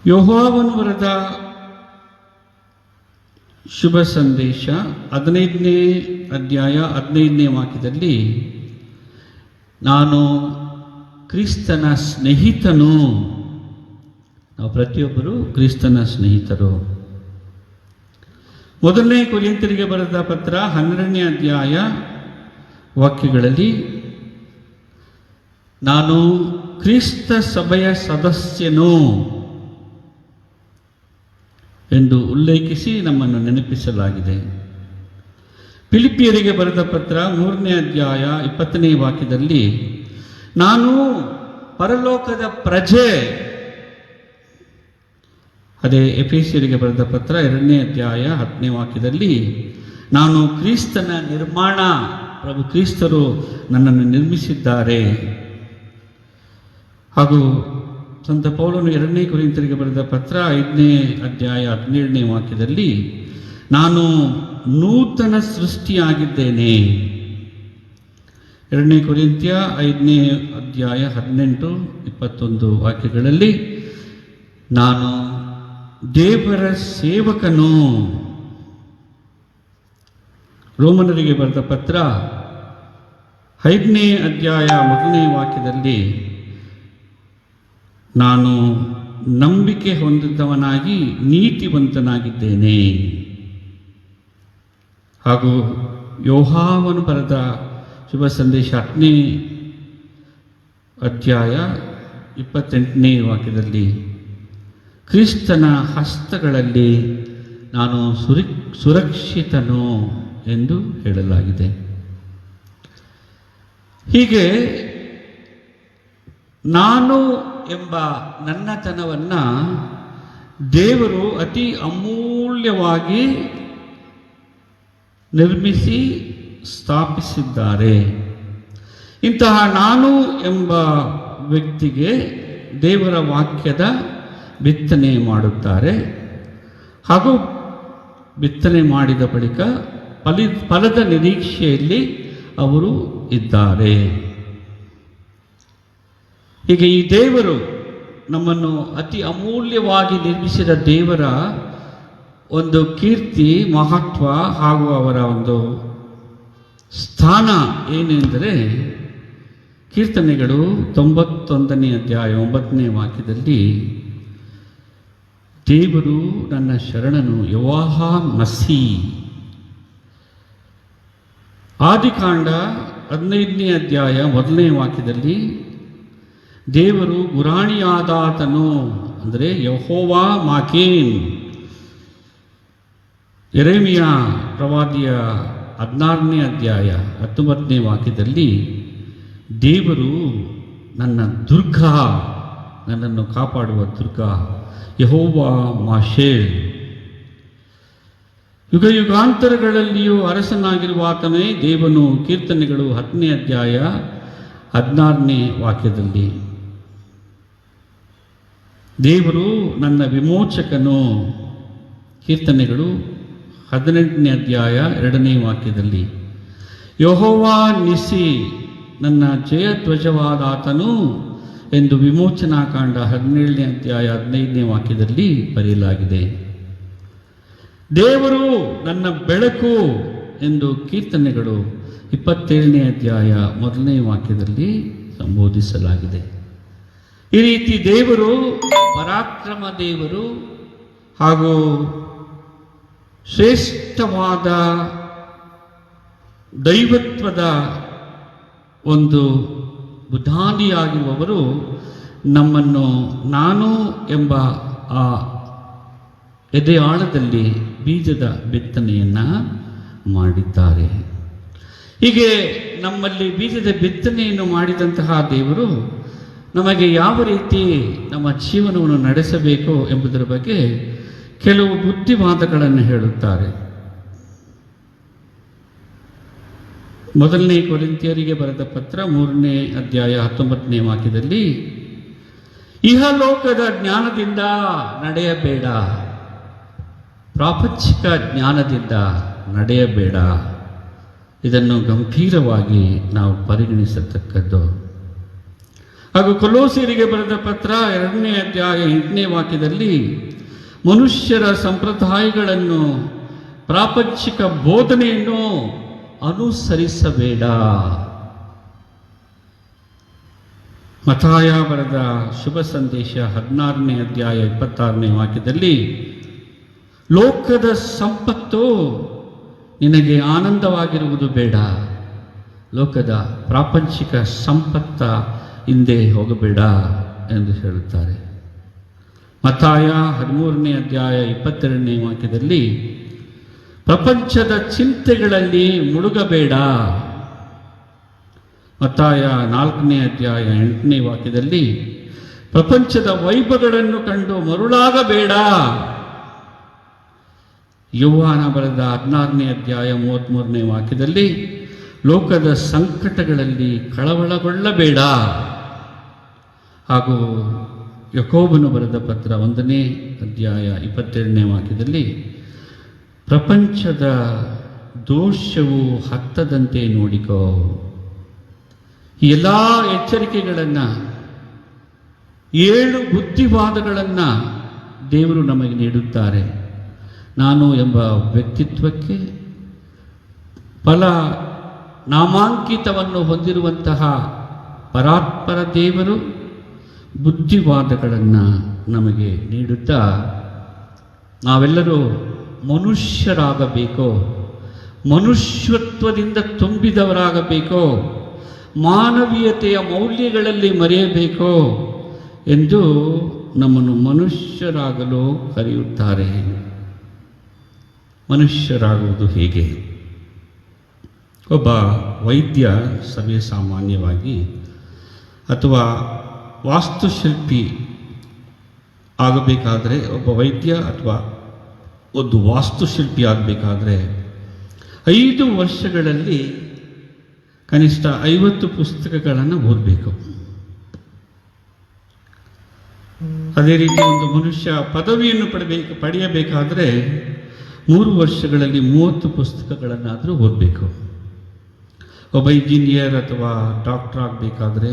ಯೋಹಾನನು ಬರೆದ ಶುಭ ಸಂದೇಶ 15ನೇ ಅಧ್ಯಾಯ 15ನೇ ವಾಕ್ಯದಲ್ಲಿ ನಾನು ಕ್ರಿಸ್ತನ ಸ್ನೇಹಿತನು. ನಾವು ಪ್ರತಿಯೊಬ್ಬರು ಕ್ರಿಸ್ತನ ಸ್ನೇಹಿತರು. 1ನೇ ಕೊರಿಂಥರಿಗೆ ಬರೆದ ಪತ್ರ 12ನೇ ಅಧ್ಯಾಯ ವಾಕ್ಯಗಳಲ್ಲಿ ನಾನು ಕ್ರಿಸ್ತ ಸಭೆಯ ಸದಸ್ಯನು ಎಂದು ಉಲ್ಲೇಖಿಸಿ ನಮ್ಮನ್ನು ನೆನಪಿಸಲಾಗಿದೆ. ಫಿಲಿಪ್ಪಿಯರಿಗೆ ಬರೆದ ಪತ್ರ 3ನೇ ಅಧ್ಯಾಯ 20ನೇ ವಾಕ್ಯದಲ್ಲಿ ನಾನು ಪರಲೋಕದ ಪ್ರಜೆ. ಅದೇ ಎಫೆಸಿಯರಿಗೆ ಬರೆದ ಪತ್ರ 2ನೇ ಅಧ್ಯಾಯ 10ನೇ ವಾಕ್ಯದಲ್ಲಿ ನಾನು ಕ್ರಿಸ್ತನ ನಿರ್ಮಾಣ, ಪ್ರಭು ಕ್ರಿಸ್ತರು ನನ್ನನ್ನು ನಿರ್ಮಿಸಿದ್ದಾರೆ. ಹಾಗೂ ಸಂತ ಪೌಲನು 2ನೇ ಕೊರಿಂಥರಿಗೆ ಬರೆದ ಪತ್ರ 5ನೇ ಅಧ್ಯಾಯ 17ನೇ ವಾಕ್ಯದಲ್ಲಿ ನಾನು ನೂತನ ಸೃಷ್ಟಿಯಾಗಿದ್ದೇನೆ. 2ನೇ ಕೊರಿಂಥ್ಯ 5ನೇ ಅಧ್ಯಾಯ 18-21 ವಾಕ್ಯಗಳಲ್ಲಿ ನಾನು ದೇವರ ಸೇವಕನು. ರೋಮನರಿಗೆ ಬರೆದ ಪತ್ರ 5ನೇ ಅಧ್ಯಾಯ 1ನೇ ವಾಕ್ಯದಲ್ಲಿ ನಾನು ನಂಬಿಕೆ ಹೊಂದಿದವನಾಗಿ ನೀತಿವಂತನಾಗಿದ್ದೇನೆ. ಹಾಗೂ ಯೋಹಾನನು ಬರೆದ ಶುಭ ಸಂದೇಶ 10ನೇ ಅಧ್ಯಾಯ 28ನೇ ವಾಕ್ಯದಲ್ಲಿ ಕ್ರಿಸ್ತನ ಹಸ್ತಗಳಲ್ಲಿ ನಾನು ಸುರಕ್ಷಿತನು ಎಂದು ಹೇಳಲಾಗಿದೆ. ಹೀಗೆ ನಾನು ಎಂಬ ನನ್ನತನವನ್ನು ದೇವರು ಅತಿ ಅಮೂಲ್ಯವಾಗಿ ನಿರ್ಮಿಸಿ ಸ್ಥಾಪಿಸಿದ್ದಾರೆ. ಇಂತಹ ನಾನು ಎಂಬ ವ್ಯಕ್ತಿಗೆ ದೇವರ ವಾಕ್ಯದ ಬಿತ್ತನೆ ಮಾಡುತ್ತಾರೆ ಹಾಗೂ ಬಿತ್ತನೆ ಮಾಡಿದ ಬಳಿಕ ಫಲದ ನಿರೀಕ್ಷೆಯಲ್ಲಿ ಅವರು ಇದ್ದಾರೆ. ಹೀಗೆ ಈ ದೇವರು ನಮ್ಮನ್ನು ಅತಿ ಅಮೂಲ್ಯವಾಗಿ ನಿರ್ಮಿಸಿದ ದೇವರ ಒಂದು ಕೀರ್ತಿ, ಮಹತ್ವ ಹಾಗೂ ಅವರ ಒಂದು ಸ್ಥಾನ ಏನೆಂದರೆ, ಕೀರ್ತನೆಗಳು 91ನೇ ಅಧ್ಯಾಯ 9ನೇ ವಾಕ್ಯದಲ್ಲಿ ದೇವರು ನನ್ನ ಶರಣನು ಯೆಹೋವ ಮಸಿ. ಆದಿಕಾಂಡ 15ನೇ ಅಧ್ಯಾಯ 1ನೇ ವಾಕ್ಯದಲ್ಲಿ ದೇವರು ಗುರಾಣಿಯಾದಾತನು ಅಂದರೆ ಯೆಹೋವ ಮಾಕೇನ್. ಯೆರೆಮೀಯ ಪ್ರವಾದಿಯ 16ನೇ ಅಧ್ಯಾಯ 19ನೇ ವಾಕ್ಯದಲ್ಲಿ ದೇವರು ನನ್ನ ದುರ್ಗ, ನನ್ನನ್ನು ಕಾಪಾಡುವ ದುರ್ಗ, ಯೆಹೋವ ಮಾಶೇಲ್. ಯುಗ ಯುಗಾಂತರಗಳಲ್ಲಿಯೂ ಅರಸನಾಗಿರುವ ಆತನೇ ದೇವನು. ಕೀರ್ತನೆಗಳು 10ನೇ ಅಧ್ಯಾಯ 16ನೇ ವಾಕ್ಯದಲ್ಲಿ ದೇವರು ನನ್ನ ವಿಮೋಚಕನು. ಕೀರ್ತನೆಗಳು 18ನೇ ಅಧ್ಯಾಯ 2ನೇ ವಾಕ್ಯದಲ್ಲಿ ಯೆಹೋವ ನಿಸಿ, ನನ್ನ ಜಯಧ್ವಜವಾದ ಆತನು ಎಂದು ವಿಮೋಚನಾಕಾಂಡ 17ನೇ ಅಧ್ಯಾಯ 15ನೇ ವಾಕ್ಯದಲ್ಲಿ ಬರೆಯಲಾಗಿದೆ. ದೇವರು ನನ್ನ ಬೆಳಕು ಎಂದು ಕೀರ್ತನೆಗಳು 27ನೇ ಅಧ್ಯಾಯ 1ನೇ ವಾಕ್ಯದಲ್ಲಿ ಸಂಬೋಧಿಸಲಾಗಿದೆ. ಈ ರೀತಿ ದೇವರು ಪರಾಕ್ರಮ ದೇವರು ಹಾಗೂ ಶ್ರೇಷ್ಠವಾದ ದೈವತ್ವದ ಒಂದು ಬುಧಾನಿಯಾಗಿರುವವರು ನಮ್ಮನ್ನು ನಾನು ಎಂಬ ಆ ಎದೆಯಾಳದಲ್ಲಿ ಬೀಜದ ಬಿತ್ತನೆಯನ್ನು ಮಾಡಿದ್ದಾರೆ. ಹೀಗೆ ನಮ್ಮಲ್ಲಿ ಬೀಜದ ಬಿತ್ತನೆಯನ್ನು ಮಾಡಿದಂತಹ ದೇವರು ನಮಗೆ ಯಾವ ರೀತಿ ನಮ್ಮ ಜೀವನವನ್ನು ನಡೆಸಬೇಕು ಎಂಬುದರ ಬಗ್ಗೆ ಕೆಲವು ಬುದ್ಧಿವಾದಗಳನ್ನು ಹೇಳುತ್ತಾರೆ. 1ನೇ ಕೊರಿಂಥಿಯರಿಗೆ ಬರೆದ ಪತ್ರ 3ನೇ ಅಧ್ಯಾಯ 19ನೇ ವಾಕ್ಯದಲ್ಲಿ ಇಹಲೋಕದ ಜ್ಞಾನದಿಂದ ನಡೆಯಬೇಡ, ಪ್ರಾಪಂಚಿಕ ಜ್ಞಾನದಿಂದ ನಡೆಯಬೇಡ. ಇದನ್ನು ಗಂಭೀರವಾಗಿ ನಾವು ಪರಿಗಣಿಸತಕ್ಕದ್ದು. ಹಾಗೂ ಕೊಲೋಸ್ಯರಿಗೆ ಬರೆದ ಪತ್ರ 2ನೇ ಅಧ್ಯಾಯ 8ನೇ ವಾಕ್ಯದಲ್ಲಿ ಮನುಷ್ಯರ ಸಂಪ್ರದಾಯಗಳನ್ನು, ಪ್ರಾಪಂಚಿಕ ಬೋಧನೆಯನ್ನು ಅನುಸರಿಸಬೇಡ. ಮತ್ತಾಯ ಬರೆದ ಶುಭ ಸಂದೇಶ 16ನೇ ಅಧ್ಯಾಯ 26ನೇ ವಾಕ್ಯದಲ್ಲಿ ಲೋಕದ ಸಂಪತ್ತು ನಿನಗೆ ಆನಂದವಾಗಿರುವುದು ಬೇಡ, ಲೋಕದ ಪ್ರಾಪಂಚಿಕ ಸಂಪತ್ತ ಹಿಂದೆ ಹೋಗಬೇಡ ಎಂದು ಹೇಳುತ್ತಾರೆ. ಮತ್ತಾಯ 13ನೇ ಅಧ್ಯಾಯ 22ನೇ ವಾಕ್ಯದಲ್ಲಿ ಪ್ರಪಂಚದ ಚಿಂತೆಗಳಲ್ಲಿ ಮುಳುಗಬೇಡ. ಮತ್ತಾಯ 4ನೇ ಅಧ್ಯಾಯ 8ನೇ ವಾಕ್ಯದಲ್ಲಿ ಪ್ರಪಂಚದ ವೈಭವಗಳನ್ನು ಕಂಡು ಮರುಳಾಗಬೇಡ. ಯೋಹಾನ ಬರೆದ 16ನೇ ಅಧ್ಯಾಯ 33ನೇ ವಾಕ್ಯದಲ್ಲಿ ಲೋಕದ ಸಂಕಟಗಳಲ್ಲಿ ಕಳವಳಗೊಳ್ಳಬೇಡ. ಹಾಗೂ ಯಾಕೋಬನು ಬರೆದ ಪತ್ರ 1ನೇ ಅಧ್ಯಾಯ 22ನೇ ವಾಕ್ಯದಲ್ಲಿ ಪ್ರಪಂಚದ ದೋಷವು ಹತ್ತದಂತೆ ನೋಡಿಕೋ. ಈ ಎಲ್ಲ ಎಚ್ಚರಿಕೆಗಳನ್ನು, 7 ಬುದ್ಧಿವಾದಗಳನ್ನು ದೇವರು ನಮಗೆ ನೀಡುತ್ತಾರೆ. ನಾನು ಎಂಬ ವ್ಯಕ್ತಿತ್ವಕ್ಕೆ ಫಲ ನಾಮಾಂಕಿತವನ್ನು ಹೊಂದಿರುವಂತಹ ಪರಾತ್ಪರ ದೇವರು ಬುದ್ಧಿವಾದಗಳನ್ನು ನಮಗೆ ನೀಡುತ್ತಾ ನಾವೆಲ್ಲರೂ ಮನುಷ್ಯರಾಗಬೇಕೋ, ಮನುಷ್ಯತ್ವದಿಂದ ತುಂಬಿದವರಾಗಬೇಕೋ, ಮಾನವೀಯತೆಯ ಮೌಲ್ಯಗಳಲ್ಲಿ ಮರೆಯಬೇಕೋ ಎಂದು ನಮ್ಮನ್ನು ಮನುಷ್ಯರಾಗಲು ಕರೆಯುತ್ತಾರೆ. ಮನುಷ್ಯರಾಗುವುದು ಹೇಗೆ? ಒಬ್ಬ ವೈದ್ಯ ಸರ್ವೇ ಸಾಮಾನ್ಯವಾಗಿ ಅಥವಾ ವಾಸ್ತುಶಿಲ್ಪಿ ಆಗಬೇಕಾದರೆ, ಒಬ್ಬ ವೈದ್ಯ ಅಥವಾ ಒಂದು ವಾಸ್ತುಶಿಲ್ಪಿ ಆಗಬೇಕಾದ್ರೆ 5 ವರ್ಷಗಳಲ್ಲಿ ಕನಿಷ್ಠ 50 ಪುಸ್ತಕಗಳನ್ನು ಓದಬೇಕು. ಅದೇ ರೀತಿ ಒಂದು ಮನುಷ್ಯ ಪದವಿಯನ್ನು ಪಡೆಯಬೇಕಾದರೆ 3 ವರ್ಷಗಳಲ್ಲಿ 30 ಪುಸ್ತಕಗಳನ್ನಾದರೂ ಓದಬೇಕು. ಒಬ್ಬ ಇಂಜಿನಿಯರ್ ಅಥವಾ ಡಾಕ್ಟರ್ ಆಗಬೇಕಾದ್ರೆ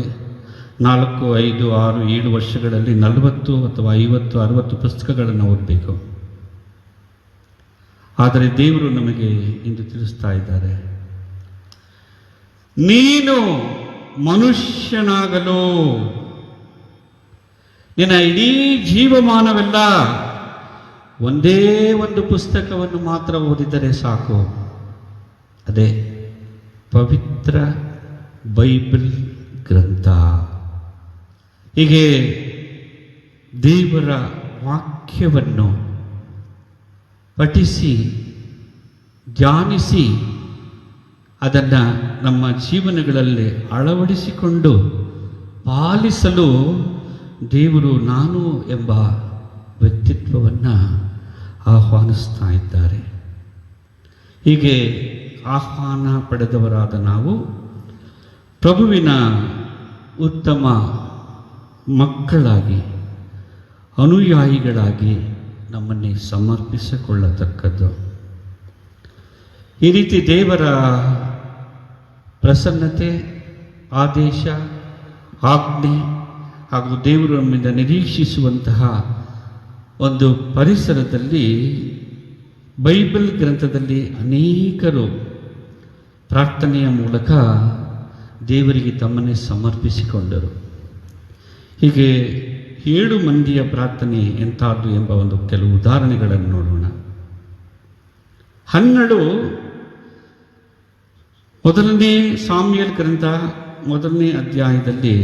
4, 5, 6, 7 ವರ್ಷಗಳಲ್ಲಿ 40 ಅಥವಾ 50, 60 ಪುಸ್ತಕಗಳನ್ನು ಓದಬೇಕು. ಆದರೆ ದೇವರು ನಮಗೆ ಇಂದು ತಿಳಿಸ್ತಾ ಇದ್ದಾರೆ, ನೀನು ಮನುಷ್ಯನಾಗಲು ನಿನ್ನ ಇಡೀ ಜೀವಮಾನವೆಲ್ಲ ಒಂದೇ ಒಂದು ಪುಸ್ತಕವನ್ನು ಮಾತ್ರ ಓದಿದರೆ ಸಾಕು. ಅದೇ ಪವಿತ್ರ ಬೈಬಲ್ ಗ್ರಂಥ. ಹೀಗೆ ದೇವರ ವಾಕ್ಯವನ್ನು ಪಠಿಸಿ ಧ್ಯಾನಿಸಿ ಅದನ್ನು ನಮ್ಮ ಜೀವನಗಳಲ್ಲಿ ಅಳವಡಿಸಿಕೊಂಡು ಪಾಲಿಸಲು ದೇವರು ನಾನು ಎಂಬ ವ್ಯಕ್ತಿತ್ವವನ್ನು ಆಹ್ವಾನಿಸ್ತಾ ಇದ್ದಾರೆ. ಹೀಗೆ ಆಹ್ವಾನ ಪಡೆದವರಾದ ನಾವು ಪ್ರಭುವಿನ ಉತ್ತಮ ಮಕ್ಕಳಾಗಿ, ಅನುಯಾಯಿಗಳಾಗಿ ನಮ್ಮನ್ನೇ ಸಮರ್ಪಿಸಿಕೊಳ್ಳತಕ್ಕದ್ದು. ಈ ರೀತಿ ದೇವರ ಪ್ರಸನ್ನತೆ, ಆದೇಶ, ಆಜ್ಞೆ ಹಾಗೂ ದೇವರು ನಮ್ಮಿಂದ ನಿರೀಕ್ಷಿಸುವಂತಹ ಒಂದು ಪರಿಸರದಲ್ಲಿ ಬೈಬಲ್ ಗ್ರಂಥದಲ್ಲಿ ಅನೇಕರು ಪ್ರಾರ್ಥನೆಯ ಮೂಲಕ ದೇವರಿಗೆ ತಮ್ಮನ್ನೇ ಸಮರ್ಪಿಸಿಕೊಂಡರು. ಹೀಗೆ 7 ಮಂದಿಯ ಪ್ರಾರ್ಥನೆ ಎಂಥದ್ದು ಎಂಬ ಒಂದು ಕೆಲವು ಉದಾಹರಣೆಗಳನ್ನು ನೋಡೋಣ. 12 ಮೊದಲನೇ ಸಾಮ್ಯಲ್ ಗ್ರಂಥ 1ನೇ ಅಧ್ಯಾಯದಲ್ಲಿ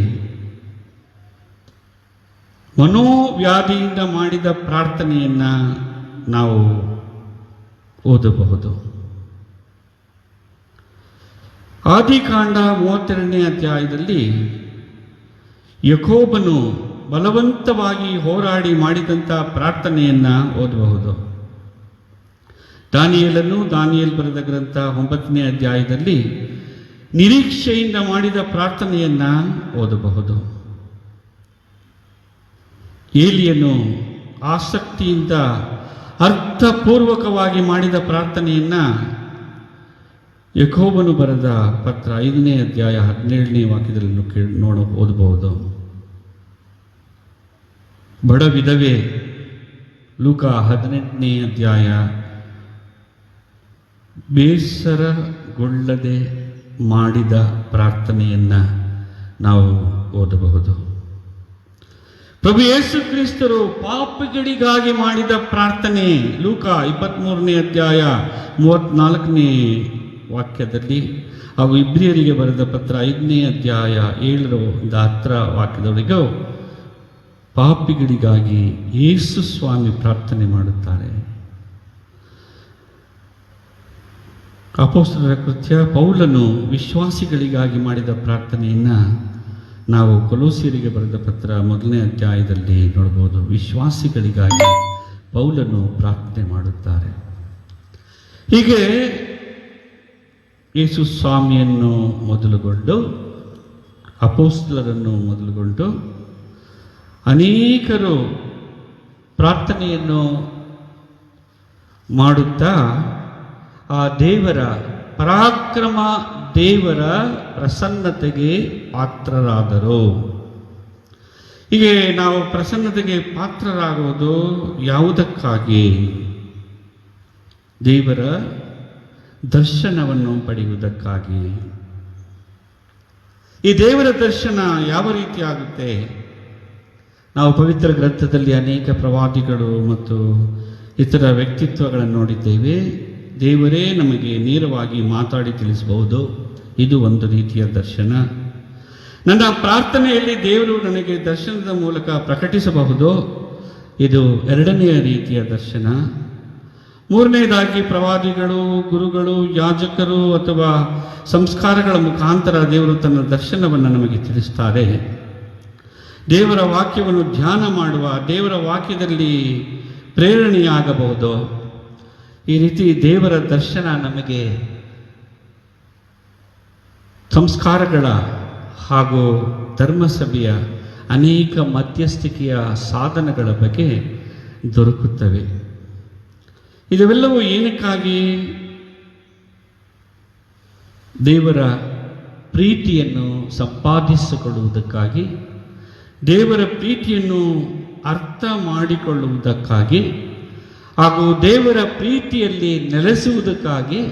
ಮನೋವ್ಯಾಧಿಯಿಂದ ಮಾಡಿದ ಪ್ರಾರ್ಥನೆಯನ್ನು ನಾವು ಓದಬಹುದು. ಆದಿಕಾಂಡ 32ನೇ ಅಧ್ಯಾಯದಲ್ಲಿ ಯಾಕೋಬನು ಬಲವಂತವಾಗಿ ಹೋರಾಡಿ ಮಾಡಿದಂಥ ಪ್ರಾರ್ಥನೆಯನ್ನು ಓದಬಹುದು. ದಾನಿಯೇಲ್ ಬರೆದ ಗ್ರಂಥ 9ನೇ ಅಧ್ಯಾಯದಲ್ಲಿ ನಿರೀಕ್ಷೆಯಿಂದ ಮಾಡಿದ ಪ್ರಾರ್ಥನೆಯನ್ನು ಓದಬಹುದು. ಏಲಿಯನು ಆಸಕ್ತಿಯಿಂದ ಅರ್ಥಪೂರ್ವಕವಾಗಿ ಮಾಡಿದ ಪ್ರಾರ್ಥನೆಯನ್ನು ಯಾಕೋಬನು ಬರೆದ ಪತ್ರ 5ನೇ ಅಧ್ಯಾಯ 17ನೇ ವಾಕ್ಯದಲ್ಲಿ ಓದಬಹುದು. ಬಡ ವಿಧವೆ ಲೂಕ 18ನೇ ಅಧ್ಯಾಯ ಬೇಸರಗೊಳ್ಳದೆ ಮಾಡಿದ ಪ್ರಾರ್ಥನೆಯನ್ನು ನಾವು ಓದಬಹುದು. ಪ್ರಭು ಯೇಸು ಕ್ರಿಸ್ತರು ಪಾಪಿಗಳಿಗಾಗಿ ಮಾಡಿದ ಪ್ರಾರ್ಥನೆ ಲೂಕ 23ನೇ ಅಧ್ಯಾಯ 34ನೇ ವಾಕ್ಯದಲ್ಲಿ, ಹಾಗೂ ಇಬ್ರಿಯರಿಗೆ ಬರೆದ ಪತ್ರ 5ನೇ ಅಧ್ಯಾಯ 7-10 ವಾಕ್ಯದವರೆಗೂ ಪಾಪಿಗಳಿಗಾಗಿ ಯೇಸು ಸ್ವಾಮಿ ಪ್ರಾರ್ಥನೆ ಮಾಡುತ್ತಾರೆ. ಅಪೊಸ್ತಲರ ಕೃತ್ಯ ಪೌಲನು ವಿಶ್ವಾಸಿಗಳಿಗಾಗಿ ಮಾಡಿದ ಪ್ರಾರ್ಥನೆಯನ್ನು ನಾವು ಕೊಲೋಸ್ಯರಿಗೆ ಬರೆದ ಪತ್ರ 1ನೇ ಅಧ್ಯಾಯದಲ್ಲಿ ನೋಡಬಹುದು. ವಿಶ್ವಾಸಿಗಳಿಗಾಗಿ ಪೌಲನು ಪ್ರಾರ್ಥನೆ ಮಾಡುತ್ತಾರೆ. ಹೀಗೆ ಯೇಸು ಸ್ವಾಮಿಯನ್ನು ಮೊದಲುಗೊಂಡು ಅಪೊಸ್ತಲರನ್ನು ಮೊದಲುಗೊಂಡು ಅನೇಕರು ಪ್ರಾರ್ಥನೆಯನ್ನು ಮಾಡುತ್ತಾ ಆ ದೇವರ ಪರಾಕ್ರಮ, ದೇವರ ಪ್ರಸನ್ನತೆಗೆ ಪಾತ್ರರಾದರು. ಹೀಗೆ ನಾವು ಪ್ರಸನ್ನತೆಗೆ ಪಾತ್ರರಾಗುವುದು ಯಾವುದಕ್ಕಾಗಿ? ದೇವರ ದರ್ಶನವನ್ನು ಪಡೆಯುವುದಕ್ಕಾಗಿ. ಈ ದೇವರ ದರ್ಶನ ಯಾವ ರೀತಿ ಆಗುತ್ತೆ? ನಾವು ಪವಿತ್ರ ಗ್ರಂಥದಲ್ಲಿ ಅನೇಕ ಪ್ರವಾದಿಗಳು ಮತ್ತು ಇತರ ವ್ಯಕ್ತಿತ್ವಗಳನ್ನು ನೋಡಿದ್ದೇವೆ. ದೇವರೇ ನಮಗೆ ನೇರವಾಗಿ ಮಾತಾಡಿ ತಿಳಿಸಬಹುದು. ಇದು ಒಂದು ರೀತಿಯ ದರ್ಶನ. ನನ್ನ ಪ್ರಾರ್ಥನೆಯಲ್ಲಿ ದೇವರು ನನಗೆ ದರ್ಶನದ ಮೂಲಕ ಪ್ರಕಟಿಸಬಹುದು. ಇದು 2ನೇ ರೀತಿಯ ದರ್ಶನ. 3ನೇದಾಗಿ ಪ್ರವಾದಿಗಳು, ಗುರುಗಳು, ಯಾಜಕರು ಅಥವಾ ಸಂಸ್ಕಾರಗಳ ಮುಖಾಂತರ ದೇವರು ತನ್ನ ದರ್ಶನವನ್ನು ನಮಗೆ ತಿಳಿಸ್ತಾರೆ. ದೇವರ ವಾಕ್ಯವನ್ನು ಧ್ಯಾನ ಮಾಡುವ, ದೇವರ ವಾಕ್ಯದಲ್ಲಿ ಪ್ರೇರಣೆಯಾಗಬಹುದು. ಈ ರೀತಿ ದೇವರ ದರ್ಶನ ನಮಗೆ ಸಂಸ್ಕಾರಗಳ ಹಾಗೂ ಧರ್ಮಸಭೆಯ ಅನೇಕ ಮಧ್ಯಸ್ಥಿಕೆಯ ಸಾಧನಗಳ ಬಗ್ಗೆ ದೊರಕುತ್ತವೆ. ಇದೆಲ್ಲವೂ ಏನಕ್ಕಾಗಿ? ದೇವರ ಪ್ರೀತಿಯನ್ನು ಸಂಪಾದಿಸಿಕೊಳ್ಳುವುದಕ್ಕಾಗಿ, ದೇವರ ಪ್ರೀತಿಯನ್ನು ಅರ್ಥ ಮಾಡಿಕೊಳ್ಳುವುದಕ್ಕಾಗಿ, ಹಾಗೂ ದೇವರ ಪ್ರೀತಿಯಲ್ಲಿ ನೆಲೆಸುವುದಕ್ಕಾಗಿ,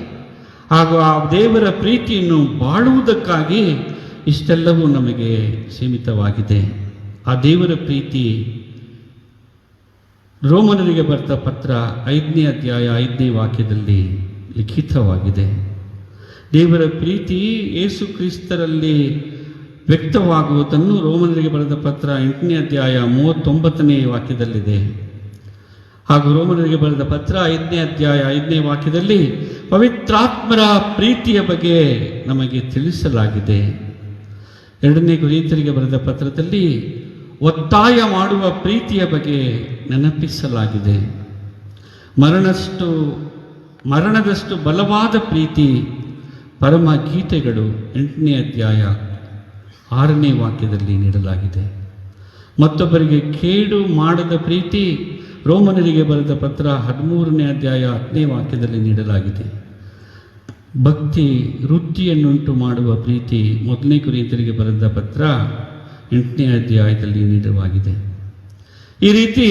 ಹಾಗೂ ಆ ದೇವರ ಪ್ರೀತಿಯನ್ನು ಬಾಳುವುದಕ್ಕಾಗಿ ಇಷ್ಟೆಲ್ಲವೂ ನಮಗೆ ಸೀಮಿತವಾಗಿದೆ. ಆ ದೇವರ ಪ್ರೀತಿ ರೋಮನರಿಗೆ ಬರೆದ ಪತ್ರ 5ನೇ ಅಧ್ಯಾಯ 5ನೇ ವಾಕ್ಯದಲ್ಲಿ ಲಿಖಿತವಾಗಿದೆ. ದೇವರ ಪ್ರೀತಿ ಯೇಸು ಕ್ರಿಸ್ತರಲ್ಲಿ ವ್ಯಕ್ತವಾಗುವುದನ್ನು ರೋಮನರಿಗೆ ಬರೆದ ಪತ್ರ 8ನೇ ಅಧ್ಯಾಯ 39ನೇ ವಾಕ್ಯದಲ್ಲಿದೆ. ಹಾಗೂ ರೋಮನರಿಗೆ ಬರೆದ ಪತ್ರ 5ನೇ ಅಧ್ಯಾಯ 5ನೇ ವಾಕ್ಯದಲ್ಲಿ ಪವಿತ್ರಾತ್ಮರ ಪ್ರೀತಿಯ ಬಗ್ಗೆ ನಮಗೆ ತಿಳಿಸಲಾಗಿದೆ. 2ನೇ ಕೊರಿಂಥರಿಗೆ ಬರೆದ ಪತ್ರದಲ್ಲಿ ಒತ್ತಾಯ ಮಾಡುವ ಪ್ರೀತಿಯ ಬಗ್ಗೆ ನೆನಪಿಸಲಾಗಿದೆ. ಮರಣದಷ್ಟು ಬಲವಾದ ಪ್ರೀತಿ ಪರಮ ಗೀತೆಗಳು 8ನೇ ಅಧ್ಯಾಯ 6ನೇ ವಾಕ್ಯದಲ್ಲಿ ನೀಡಲಾಗಿದೆ. ಮತ್ತೊಬ್ಬರಿಗೆ ಕೇಡು ಮಾಡದ ಪ್ರೀತಿ ರೋಮನರಿಗೆ ಬರೆದ ಪತ್ರ 13ನೇ ಅಧ್ಯಾಯ 10ನೇ ವಾಕ್ಯದಲ್ಲಿ ನೀಡಲಾಗಿದೆ. ಭಕ್ತಿ ವೃತ್ತಿಯನ್ನುಂಟು ಮಾಡುವ ಪ್ರೀತಿ 1ನೇ ಕೊರಿಂಥರಿಗೆ ಬರೆದ ಪತ್ರ 8ನೇ ಅಧ್ಯಾಯದಲ್ಲಿ ನೀಡಲಾಗಿದೆ. ಈ ರೀತಿ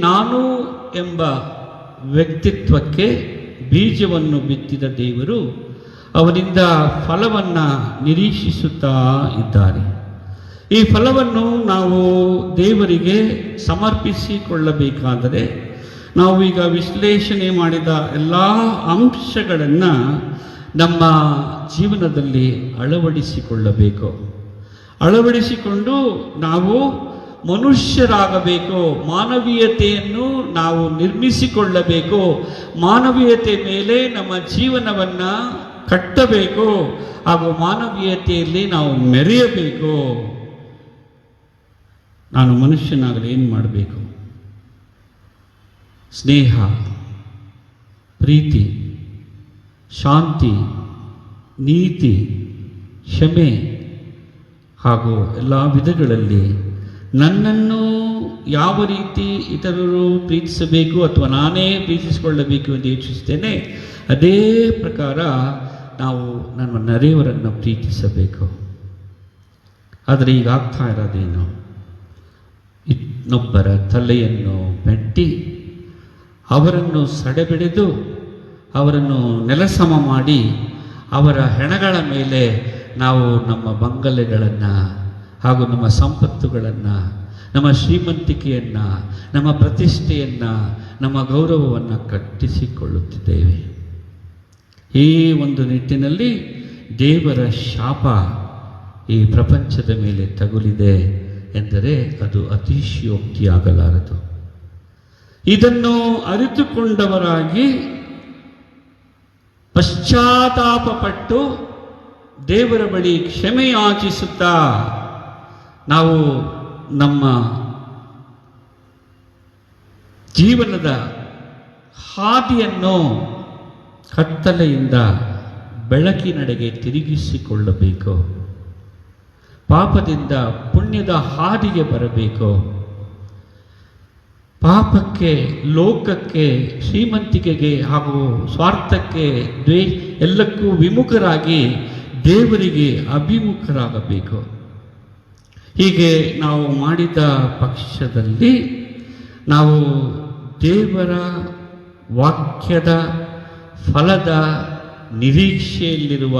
ನಾನು ಎಂಬ ವ್ಯಕ್ತಿತ್ವಕ್ಕೆ ಬೀಜವನ್ನು ಬಿತ್ತಿದ ದೇವರು ಅವನಿಂದ ಫಲವನ್ನು ನಿರೀಕ್ಷಿಸುತ್ತಾ ಇದ್ದಾರೆ. ಈ ಫಲವನ್ನು ನಾವು ದೇವರಿಗೆ ಸಮರ್ಪಿಸಿಕೊಳ್ಳಬೇಕಾದರೆ ನಾವು ಈಗ ವಿಶ್ಲೇಷಣೆ ಮಾಡಿದ ಎಲ್ಲ ಅಂಶಗಳನ್ನು ನಮ್ಮ ಜೀವನದಲ್ಲಿ ಅಳವಡಿಸಿಕೊಂಡು ನಾವು ಮನುಷ್ಯರಾಗಬೇಕು. ಮಾನವೀಯತೆಯನ್ನು ನಾವು ನಿರ್ಮಿಸಿಕೊಳ್ಳಬೇಕು. ಮಾನವೀಯತೆ ಮೇಲೆ ನಮ್ಮ ಜೀವನವನ್ನು ಕಟ್ಟಬೇಕು. ಹಾಗೂ ಮಾನವೀಯತೆಯಲ್ಲಿ ನಾವು ಮೆರೆಯಬೇಕು. ನಾನು ಮನುಷ್ಯನಾಗಲು ಏನು ಮಾಡಬೇಕು? ಸ್ನೇಹ, ಪ್ರೀತಿ, ಶಾಂತಿ, ನೀತಿ, ಕ್ಷಮೆ ಹಾಗೂ ಎಲ್ಲ ವಿಧಗಳಲ್ಲಿ ನನ್ನನ್ನು ಯಾವ ರೀತಿ ಇತರರು ಪ್ರೀತಿಸಬೇಕು ಅಥವಾ ನಾನೇ ಪ್ರೀತಿಸಿಕೊಳ್ಳಬೇಕು ಎಂದು ಯೋಚಿಸುತ್ತೇನೆ, ಅದೇ ಪ್ರಕಾರ ನಾವು ನಮ್ಮ ನೆರೆಯವರನ್ನು ಪ್ರೀತಿಸಬೇಕು. ಆದರೆ ಈಗ ಆಗ್ತಾ ಇರೋದೇನು? ಇನ್ನೊಬ್ಬರ ತಲೆಯನ್ನು ಮೆಟ್ಟಿ ಅವರನ್ನು ಸಡೆಬೆಡೆದು ಅವರನ್ನು ನೆಲಸಮ ಮಾಡಿ ಅವರ ಹೆಣಗಳ ಮೇಲೆ ನಾವು ನಮ್ಮ ಬಂಗಲೆಗಳನ್ನು ಹಾಗೂ ನಮ್ಮ ಸಂಪತ್ತುಗಳನ್ನು, ನಮ್ಮ ಶ್ರೀಮಂತಿಕೆಯನ್ನು, ನಮ್ಮ ಪ್ರತಿಷ್ಠೆಯನ್ನು, ನಮ್ಮ ಗೌರವವನ್ನು ಕಟ್ಟಿಸಿಕೊಳ್ಳುತ್ತಿದ್ದೇವೆ. ಈ ಒಂದು ನಿಟ್ಟಿನಲ್ಲಿ ದೇವರ ಶಾಪ ಈ ಪ್ರಪಂಚದ ಮೇಲೆ ತಗುಲಿದೆ ಎಂದರೆ ಅದು ಅತಿಶಯೋಕ್ತಿಯಾಗಲಾರದು. ಇದನ್ನು ಅರಿತುಕೊಂಡವರಾಗಿ ಪಶ್ಚಾತ್ತಾಪಪಟ್ಟು ದೇವರ ಬಳಿ ಕ್ಷಮೆ ಯಾಚಿಸುತ್ತಾ ನಾವು ನಮ್ಮ ಜೀವನದ ಹಾದಿಯನ್ನು ಕತ್ತಲೆಯಿಂದ ಬೆಳಕಿನೆಡೆಗೆ ತಿರುಗಿಸಿಕೊಳ್ಳಬೇಕು. ಪಾಪದಿಂದ ಪುಣ್ಯದ ಹಾದಿಗೆ ಬರಬೇಕು. ಪಾಪಕ್ಕೆ, ಲೋಕಕ್ಕೆ, ಶ್ರೀಮಂತಿಕೆಗೆ ಹಾಗೂ ಸ್ವಾರ್ಥಕ್ಕೆ, ಎಲ್ಲಕ್ಕೂ ವಿಮುಖರಾಗಿ ದೇವರಿಗೆ ಅಭಿಮುಖರಾಗಬೇಕು. ಹೀಗೆ ನಾವು ಮಾಡಿದ ಪಕ್ಷದಲ್ಲಿ ನಾವು ದೇವರ ವಾಕ್ಯದ ಫಲದ ನಿರೀಕ್ಷೆಯಲ್ಲಿರುವ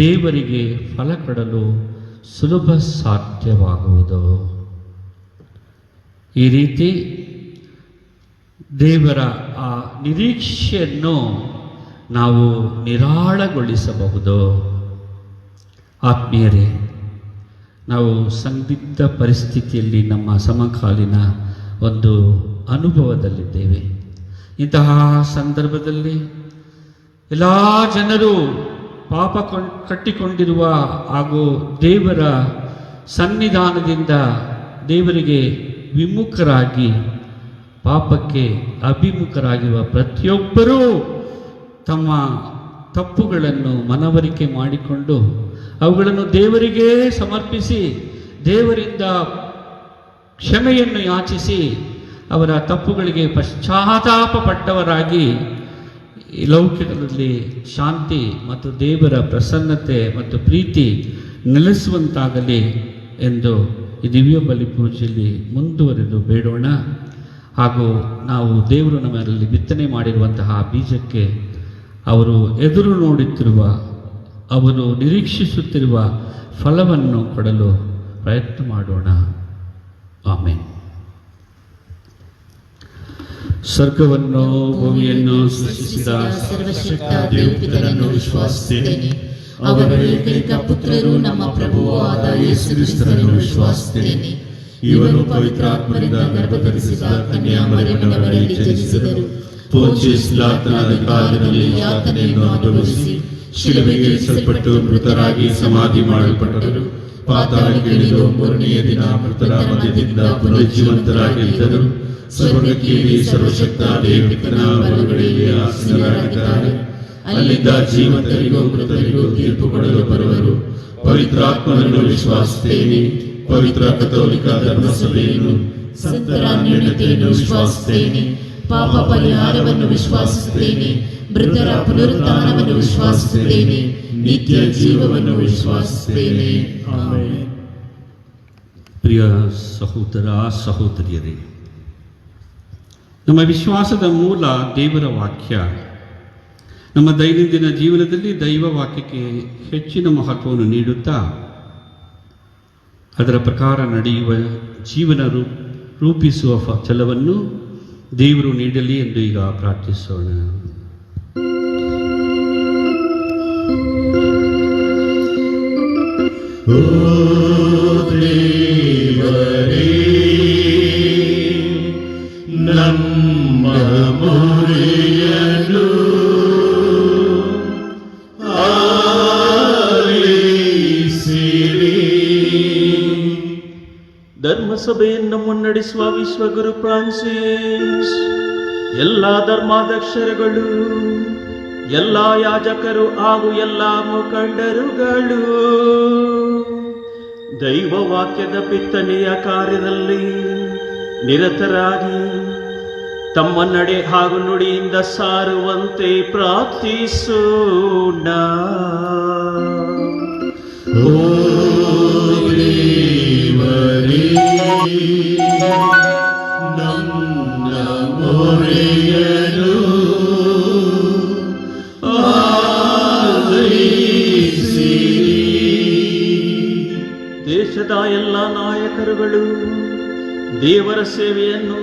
ದೇವರಿಗೆ ಫಲ ಕೊಡಲು ಸುಲಭ ಸಾಧ್ಯವಾಗುವುದು. ಈ ರೀತಿ ದೇವರ ಆ ನಿರೀಕ್ಷೆಯನ್ನು ನಾವು ನಿರಾಳಗೊಳಿಸಬಹುದು. ಆತ್ಮೀಯರೇ, ನಾವು ಸಂದಿಗ್ಧ ಪರಿಸ್ಥಿತಿಯಲ್ಲಿ ನಮ್ಮ ಸಮಕಾಲೀನ ಒಂದು ಅನುಭವದಲ್ಲಿದ್ದೇವೆ. ಇಂತಹ ಸಂದರ್ಭದಲ್ಲಿ ಎಲ್ಲ ಜನರು ಪಾಪ ಕಟ್ಟಿಕೊಂಡಿರುವ ಹಾಗೂ ದೇವರ ಸನ್ನಿಧಾನದಿಂದ ದೇವರಿಗೆ ವಿಮುಖರಾಗಿ ಪಾಪಕ್ಕೆ ಅಭಿಮುಖರಾಗಿರುವ ಪ್ರತಿಯೊಬ್ಬರೂ ತಮ್ಮ ತಪ್ಪುಗಳನ್ನು ಮನವರಿಕೆ ಮಾಡಿಕೊಂಡು ಅವುಗಳನ್ನು ದೇವರಿಗೇ ಸಮರ್ಪಿಸಿ ದೇವರಿಂದ ಕ್ಷಮೆಯನ್ನು ಯಾಚಿಸಿ ಅವರ ತಪ್ಪುಗಳಿಗೆ ಪಶ್ಚಾತ್ತಾಪ ಪಟ್ಟವರಾಗಿ ಈ ಲೌಕಿಕದಲ್ಲಿ ಶಾಂತಿ ಮತ್ತು ದೇವರ ಪ್ರಸನ್ನತೆ ಮತ್ತು ಪ್ರೀತಿ ನೆಲೆಸುವಂತಾಗಲಿ ಎಂದು ಈ ದಿವ್ಯ ಬಲಿ ಪೂಜೆಯಲ್ಲಿ ಮುಂದುವರೆದು ಬೇಡೋಣ. ಹಾಗೂ ನಾವು ದೇವರು ನಮ್ಮಲ್ಲಿ ಬಿತ್ತನೆ ಮಾಡಿರುವಂತಹ ಬೀಜಕ್ಕೆ ಅವರು ಎದುರು ನೋಡುತ್ತಿರುವ, ಅವರು ನಿರೀಕ್ಷಿಸುತ್ತಿರುವ ಫಲವನ್ನು ಕೊಡಲು ಪ್ರಯತ್ನ ಮಾಡೋಣ. ಆಮೆನ್. ಸ್ವರ್ಗವನ್ನು ಭೂಮಿಯನ್ನು ಸೃಷ್ಟಿಸಿದ ಸರ್ವಶಕ್ತ ದೇವಪಿತರನ್ನು ವಿಶ್ವಾಸಿಸುತ್ತೇನೆ. ಅವರ ಏಕೈಕ ಪುತ್ರರು ನಮ್ಮ ಪ್ರಭುವೂ ಆದ ಯೇಸು ಕ್ರಿಸ್ತರನ್ನು ವಿಶ್ವಾಸಿಸುತ್ತೇನೆ. ಇವನು ಪವಿತ್ರಾತ್ಮರಿಂದ ಗರ್ಭಧರಿಸಿದ ಕನ್ಯಾಮರಿಯಮ್ಮನವರಲ್ಲಿ ಜನಿಸಿದರು. ಪೋಂಚಿಯಸ್ ಪಿಲಾತನ ಅಧಿಕಾರದಲ್ಲಿ ಯಾತನೆಯನ್ನು ಅನುಭವಿಸಿ ಶಿಲುಬೆಗೆ ಇಳಿಸಲ್ಪಟ್ಟು ಮೃತರಾಗಿ ಸಮಾಧಿ ಮಾಡಲ್ಪಟ್ಟರು. ಪಾತಾಳಕ್ಕೆ ಇಳಿದು ಮೂರನೆಯ ದಿನ ಮೃತರ ಮಧ್ಯದಿಂದ ಪುನರುಜ್ಜೀವಂತರಾಗಿ ಇದ್ದರು. ಸ್ವರ್ಗಕ್ಕೇರಿ ಸರ್ವಶಕ್ತ ದೇವಪಿತನ ಬಲಗಡೆಯಲ್ಲಿ ಆಸೀನರಾಗಿದ್ದಾರೆ. ಅಲ್ಲಿದ್ದ ಜೀವಂತರಿಗೂ ಮೃತರಿಗೂ ತೀರ್ಪು ಕೊಡಲು ಬರುವರು. ಪವಿತ್ರಾತ್ಮನನ್ನು ವಿಶ್ವಾಸಿಸುತ್ತೇನೆ. ಪವಿತ್ರ ಕಥೋಲಿಕ ಧರ್ಮಸಭೆಯನ್ನು, ಸಂತರ ಅನ್ಯೋನ್ಯತೆಯನ್ನು ವಿಶ್ವಾಸಿಸುತ್ತೇನೆ. ಪಾಪ ಪರಿಹಾರವನ್ನು ವಿಶ್ವಾಸಿಸುತ್ತೇನೆ. ಮೃತರ ಪುನರುತ್ಥಾನವನ್ನು ವಿಶ್ವಾಸಿಸುತ್ತೇನೆ. ನಿತ್ಯ ಜೀವವನ್ನು ವಿಶ್ವಾಸಿಸುತ್ತೇನೆ. ಆಮೆನ್. ಪ್ರಿಯ ಸಹೋದರ ಸಹೋದರಿಯರೇ, ನಮ್ಮ ವಿಶ್ವಾಸದ ಮೂಲ ದೇವರ ವಾಕ್ಯ. ನಮ್ಮ ದೈನಂದಿನ ಜೀವನದಲ್ಲಿ ದೈವ ವಾಕ್ಯಕ್ಕೆ ಹೆಚ್ಚಿನ ಮಹತ್ವವನ್ನು ನೀಡುತ್ತಾ ಅದರ ಪ್ರಕಾರ ನಡೆಯುವ ಜೀವನ ರೂಪಿಸುವ ಛಲವನ್ನು ದೇವರು ನೀಡಲಿ ಎಂದು ಈಗ ಪ್ರಾರ್ಥಿಸೋಣ. ಓ ದೇವರೇ, ನಮ್ಮ ಮೊರೆಯನ್ನು ಆಲಿಸಿರಿ. ಧರ್ಮಸಭೆಯನ್ನು ಮುನ್ನಡೆಸುವ ವಿಶ್ವಗುರು ಫ್ರಾನ್ಸಿಸ್, ಎಲ್ಲ ಧರ್ಮಾಧ್ಯಕ್ಷರುಗಳು, ಎಲ್ಲ ಯಾಜಕರು ಹಾಗೂ ಎಲ್ಲ ಮುಖಂಡರುಗಳು ದೈವ ವಾಕ್ಯದ ಬಿತ್ತನೆಯ ಕಾರ್ಯದಲ್ಲಿ ನಿರತರಾಗಿ ತಮ್ಮ ನಡೆ ಹಾಗೂ ನುಡಿಯಿಂದ ಸಾರುವಂತೆ ಪ್ರಾರ್ಥಿಸೋಣ. ಓ ದೇವರೇ, ನನ್ನ ಮೊರೆಯನ್ನು ಆಲಿಸಿರಿ. ದೇಶದ ಎಲ್ಲ ನಾಯಕರುಗಳು ದೇವರ ಸೇವೆಯನ್ನು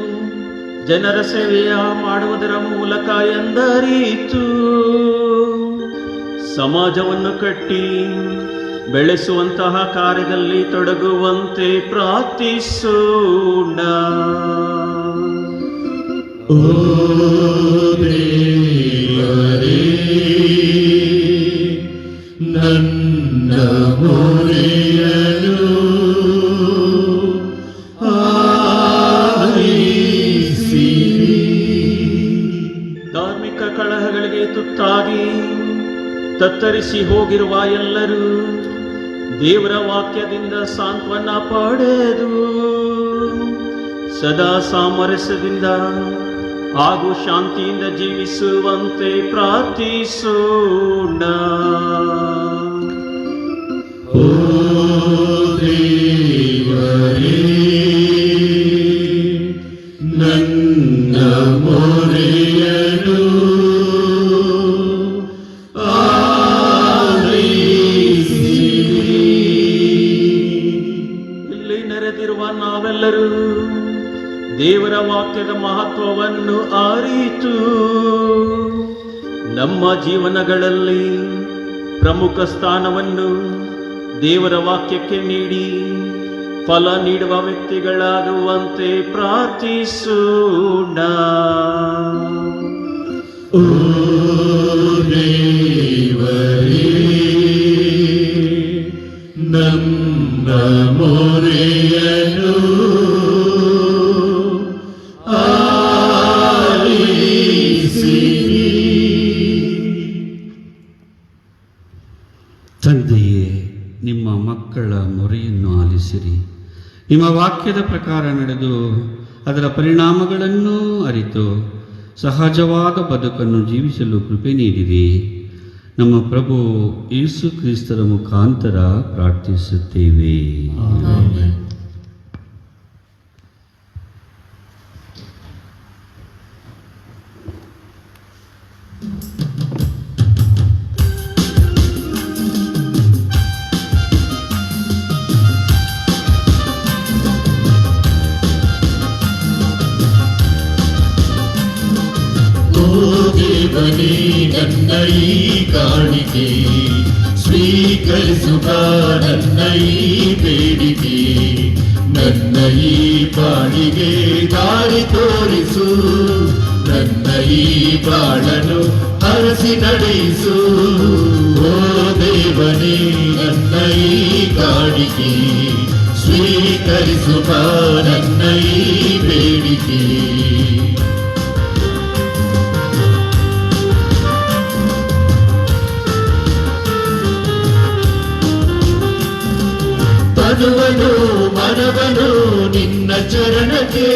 ಜನರ ಸೇವೆಯ ಮಾಡುವುದರ ಮೂಲಕ ಎಂದರಿತು ಸಮಾಜವನ್ನು ಕಟ್ಟಿ ಬೆಳೆಸುವಂತಹ ಕಾರ್ಯದಲ್ಲಿ ತೊಡಗುವಂತೆ ಪ್ರಾರ್ಥಿಸೋಣ. ಓ ದೇವರೇ, ನನ್ನ ಮೊರೆಯನ್ನು ಆಲಿಸಿರಿ. ಧಾರ್ಮಿಕ ಕಲಹಗಳಿಗೆ ತುತ್ತಾಗಿ ತತ್ತರಿಸಿ ಹೋಗಿರುವ ಎಲ್ಲರೂ ದೇವರ ವಾಕ್ಯದಿಂದ ಸಾಂತ್ವನ ಪಡೆದು ಸದಾ ಸಾಮರಸ್ಯದಿಂದ ಹಾಗೂ ಶಾಂತಿಯಿಂದ ಜೀವಿಸುವಂತೆ ಪ್ರಾರ್ಥಿಸೋಣ. ಓ ದೇವರೇ, ನನ್ನ ಮೊರೆಯನ್ನು ಆಲಿಸಿರಿ. ಇಲ್ಲಿ ನೆರೆದಿರುವ ನಾವೆಲ್ಲರೂ ದೇವರ ವಾಕ್ಯದ ಮಹತ್ವವನ್ನು ಅರಿತು ನಮ್ಮ ಜೀವನಗಳಲ್ಲಿ ಪ್ರಮುಖ ಸ್ಥಾನವನ್ನು ದೇವರ ವಾಕ್ಯಕ್ಕೆ ನೀಡಿ ಫಲ ನೀಡುವ ವ್ಯಕ್ತಿಗಳಾಗುವಂತೆ ಪ್ರಾರ್ಥಿಸೋಣ. ಓ ದೇವರೇ, ನನ್ನ ಮೊರೆಯನ್ನು ಬೋಧಿಸಿರಿ. ನಿಮ್ಮ ವಾಕ್ಯದ ಪ್ರಕಾರ ನಡೆದು ಅದರ ಪರಿಣಾಮಗಳನ್ನು ಅರಿತು ಸಹಜವಾದ ಬದುಕನ್ನು ಜೀವಿಸಲು ಕೃಪೆ ನೀಡಿರಿ. ನಮ್ಮ ಪ್ರಭು ಯೇಸು ಕ್ರಿಸ್ತರ ಮುಖಾಂತರ ಪ್ರಾರ್ಥಿಸುತ್ತೇವೆ. ಆಮೆನ್. ದೇವನೇ ನನ್ನ ಈ ಕಾಣಿಕೆ ಸ್ವೀಕರಿಸುವ ನನ್ನ ಈ ಬೇಡಿಕೆ, ನನ್ನ ಈ ಬಾಳಿಗೆ ದಾರಿ ತೋರಿಸು, ನನ್ನ ಈ ಬಾಳನು ಹರಸಿ ನಡೆಯಿಸು. ಓ ದೇವನೇ ನನ್ನ ಈ ಕಾಣಿಕೆ ಸ್ವೀಕರಿಸುವ ನನ್ನ ಈ ಬೇಡಿಕೆ. ತನುವನು ಮನವನು ನಿನ್ನ ಚರಣಕ್ಕೆ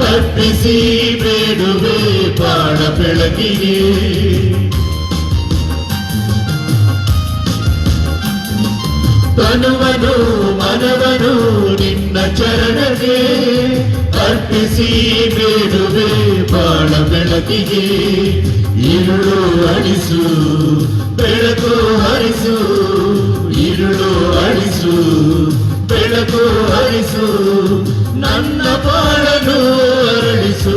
ಅರ್ಪಿಸಿ ಬೇಡುವೆ ಬಾಳ ಬೆಳಕಿಗೆ. ತನುವನು ಮನವನು ನಿನ್ನ ಚರಣಕ್ಕೆ ಅರ್ಪಿಸಿ ಬೇಡುವೆ ಬಾಳ ಬೆಳಕಿಗೆ. ഇരുಳು ಅಳಿಸು ಬೆಳಕು ಹರಿಸು, ഇരുಳು ಅಳಿಸು ಬೆಳಕು ಹರಿಸು, ನನ್ನ ಬಾಳನು ಅರಳಿಸು,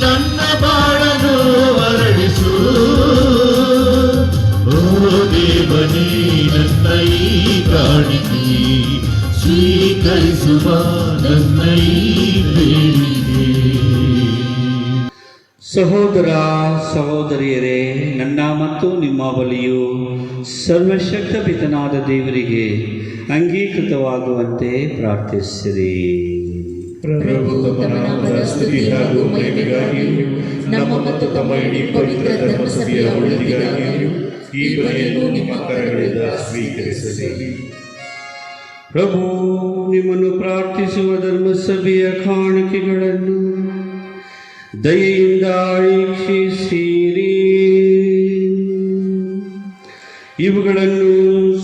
ನನ್ನ ಬಾಳನು ಅರಳಿಸು. ಓ ದೇವನೇ ನನ್ನ ಈ ಕಾಣಿಕೆ ಸ್ವೀಕರಿಸುವ ನನ್ನ ಈ ಬೇಡಿಕೆ. ಸಹೋದರ ಸಹೋದರಿಯರೇ, ನನ್ನ ಮತ್ತು ನಿಮ್ಮ ಬಳಿಯು ಸರ್ವಶಕ್ತ ಪಿತನಾದ ದೇವರಿಗೆ ಅಂಗೀಕೃತವಾಗುವಂತೆ ಪ್ರಾರ್ಥಿಸಿರಿ. ಪ್ರಭು ತಮ್ಮ ನಾಮದ ಸ್ತುತಿ ಹಾಗೂ ಮಹಿಮೆಗಾಗಿಯೂ ನಮ್ಮ ಮತ್ತು ತಮ್ಮ ಇಡೀ ಪವಿತ್ರ ಧರ್ಮಸಭೆಯ ಒಳಿತಿಗಾಗಿಯೂ ಈ ಬಲಿಯನ್ನು ನಿಮ್ಮ ಕರಗಳಿಂದ ಸ್ವೀಕರಿಸಲಿ. ಪ್ರಭು ನಿಮ್ಮನ್ನು ಪ್ರಾರ್ಥಿಸುವ ಧರ್ಮಸಭೆಯ ಕಾಣಿಕೆಗಳನ್ನು ದಯೆಯಿಂದ ವೀಕ್ಷಿಸಿರಿ. ಇವುಗಳನ್ನು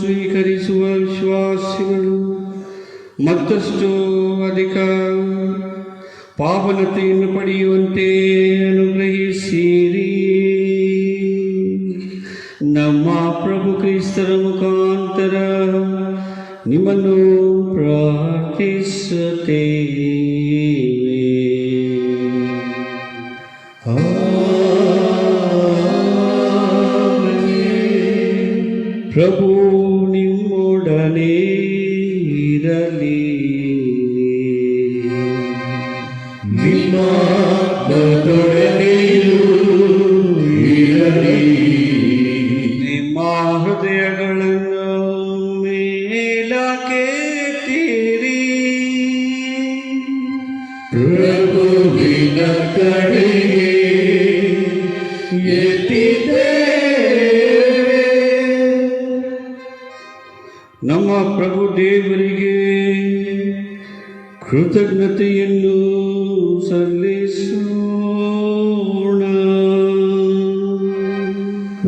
ಸ್ವೀಕರಿಸುವ ವಿಶ್ವಾಸಿಗಳು ಮತ್ತಷ್ಟು ಅಧಿಕ ಪಾವನತೆಯನ್ನು ಪಡೆಯುವಂತೆ ಅನುಗ್ರಹಿಸಿರಿ. ನಮ್ಮ ಪ್ರಭು ಕ್ರಿಸ್ತರ ಮುಖಾಂತರ ನಿಮ್ಮನ್ನು ಪ್ರಾರ್ಥಿಸುತ್ತೇವೆ. ಪ್ರಭು ನಿಮ್ಮೊಡನೆ ಇರಲಿ. ನಿಮ್ಮ ಆತ್ಮದೊಡನೆಯೂ ಇರಲಿ. ನಿಮ್ಮ ಹೃದಯಗಳನ್ನು ಮೇಲಕ್ಕೆತ್ತಿರಿ. ಪ್ರಭುವಿನ ಕಡೆಗೆ ಎತ್ತಿದ್ದೇವೆ. ನಮ್ಮ ಪ್ರಭು ದೇವರಿಗೆ ಕೃತಜ್ಞತೆಯನ್ನು ಸಲ್ಲಿಸೋಣ.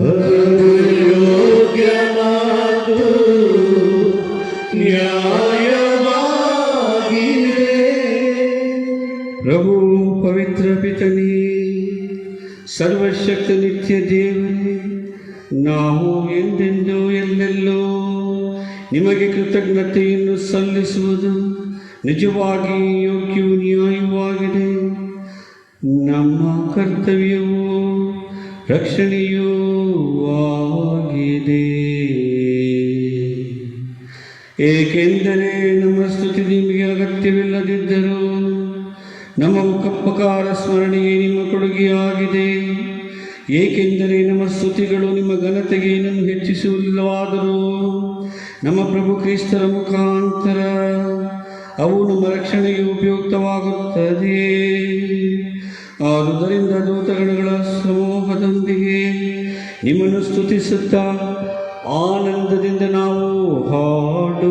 ಅದು ಯೋಗ್ಯ ಮಾತು, ನ್ಯಾಯವಾಗಿದೆ. ಪ್ರಭು ಪವಿತ್ರ ಪಿತನೇ, ಸರ್ವಶಕ್ತ ನಿತ್ಯ ದೇವರೇ, ನಾವು ಎಂದೆಂದೂ ಎಲ್ಲೆಲ್ಲೋ ನಿಮಗೆ ಕೃತಜ್ಞತೆಯನ್ನು ಸಲ್ಲಿಸುವುದು ನಿಜವಾಗಿ ಯೋಗ್ಯವೂ ನ್ಯಾಯವಾಗಿದೆ. ನಮ್ಮ ಕರ್ತವ್ಯವೂ ರಕ್ಷಣೆಯೂ ಆಗಿದೆ. ಏಕೆಂದರೆ ನಮ್ಮ ಸ್ತುತಿ ನಿಮಗೆ ಅಗತ್ಯವಿಲ್ಲದಿದ್ದರೂ ನಮ್ಮ ಉಪಕಾರ ಸ್ಮರಣೆಯೇ ನಿಮ್ಮ ಕೊಡುಗೆಯಾಗಿದೆ. ಏಕೆಂದರೆ ನಮ್ಮ ಸ್ತುತಿಗಳು ನಿಮ್ಮ ಘನತೆಗೆ ಏನನ್ನು ಹೆಚ್ಚಿಸುವುದಿಲ್ಲವಾದರೂ ನಮ್ಮ ಪ್ರಭು ಕ್ರಿಸ್ತರ ಮುಖಾಂತರ ಅವು ನಮ್ಮ ರಕ್ಷಣೆಗೆ ಉಪಯುಕ್ತವಾಗುತ್ತದೆ. ಆದುದರಿಂದ ದೂತಗಣಗಳ ಸಮೂಹದೊಂದಿಗೆ ನಿಮ್ಮನ್ನು ಸ್ತುತಿಸುತ್ತಾ ಆನಂದದಿಂದ ನಾವು ಹಾಡುವುದೇನೆಂದರೆ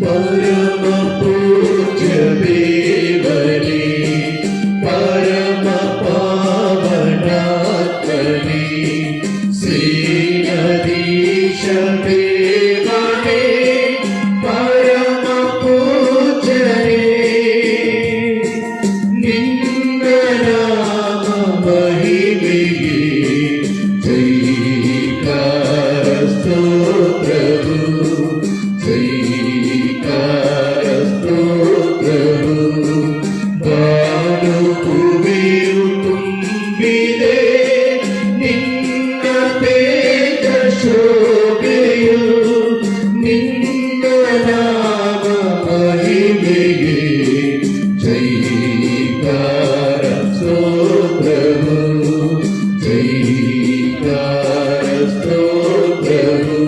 ಪರಮ ಪೂಜ್ಯ ದೇವರೇ, ಪರಮ ಪಾವನಾತ್ಮನೇ, ಶ್ರೀನದೀಶ ದೇವನೇ, ಪರಮ ಪೂಜ್ಯನೇ, ನಿನ್ನ ನಾಮ ಮಹಿಮೆಗೆ ಜೈಕಾರ ಸ್ತೋತ್ರವು, ಜೈಕಾರ ಸ್ತೋತ್ರವು. ಬಾನು ಭೂಮಿಯು ತುಂಬಿದೆ ನಿನ್ನ ತೇಜ ಶೋಭೆಯು, ನಿನ್ನ ನಾಮ ಮಹಿಮೆಗೆ ಜೈಕಾರ ಸ್ತೋತ್ರವು, ಜೈಕಾರ ಸ್ತೋತ್ರವು.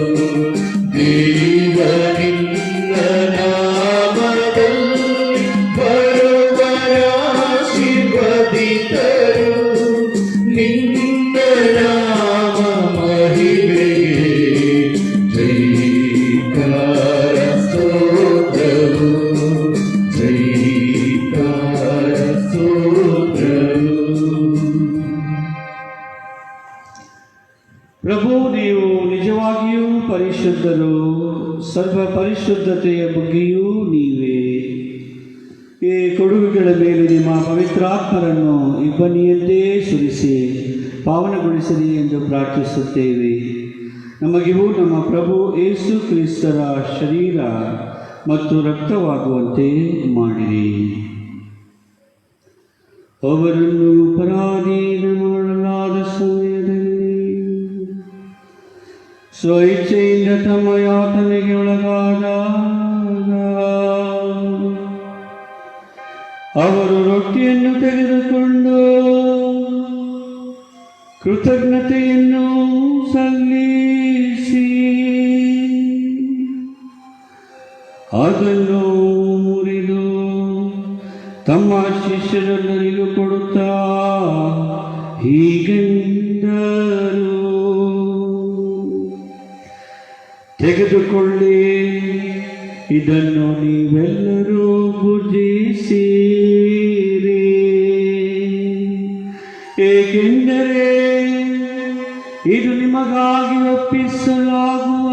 ದೇವ ನಿನ್ನ ನಾಮದಲ್ಲಿ ಬರುವರಾಶೀರ್ವದಿತರು, ನಿನ್ನ ನಾಮ ಮಹಿಮೆಗೆ ಜೈಕಾರ ಸ್ತೋತ್ರವು, ಜೈಕಾರ ಸ್ತೋತ್ರವು. ಪ್ರಭು, ನೀವು ನಿಜವಾಗಿಯೂ ಪರಿಶುದ್ಧರು, ಸರ್ವ ಪರಿಶುದ್ಧತೆಯ ಬಗ್ಗೆಯೂ ನೀವೇ. ಈ ಕೊಡುಗೆಗಳ ಮೇಲೆ ನಿಮ್ಮ ಪವಿತ್ರಾತ್ಮರನ್ನು ಇಬ್ಬನಿಯಂತೆ ಸುರಿಸಿ ಪಾವನಗೊಳಿಸಲಿ ಎಂದು ಪ್ರಾರ್ಥಿಸುತ್ತೇವೆ. ನಮಗಿವು ನಮ್ಮ ಪ್ರಭು ಯೇಸು ಕ್ರಿಸ್ತರ ಶರೀರ ಮತ್ತು ರಕ್ತವಾಗುವಂತೆ ಮಾಡಿರಿ. ಅವರನ್ನು ಪರಾಧೀನ ಮಾಡಲಾದ ಸಮಯದಲ್ಲಿ ಸ್ವಇಚ್ಛೆಯಿಂದ ತಮ್ಮ ಯಾತನೆಗೆ ಒಳಗಾದಾಗ ಅವರು ರೊಟ್ಟಿಯನ್ನು ತೆಗೆದುಕೊಂಡು ಕೃತಜ್ಞತೆಯನ್ನು ಸಲ್ಲಿಸಿ ಅದನ್ನು ಮುರಿದು ತಮ್ಮ ಶಿಷ್ಯರೆಲ್ಲರಿಗೂ ಕೊಡುತ್ತಾ ಹೀಗೆಂದರು, ತೆಗೆದುಕೊಳ್ಳಿ, ಇದನ್ನು ನೀವೆಲ್ಲರೂ ಭುಜಿಸಿರಿ, ಏಕೆಂದರೆ ಇದು ನಿಮಗಾಗಿ ಒಪ್ಪಿಸಲಾಗುವ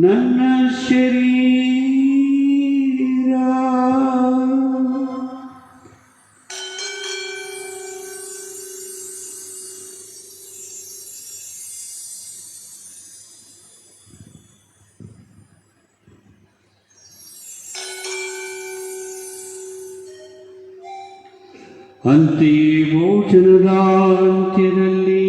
ನನ್ನ ಶರೀರ. ಅಂತೆಯೇ ಭೋಜನದ ಅಂತ್ಯದಲ್ಲಿ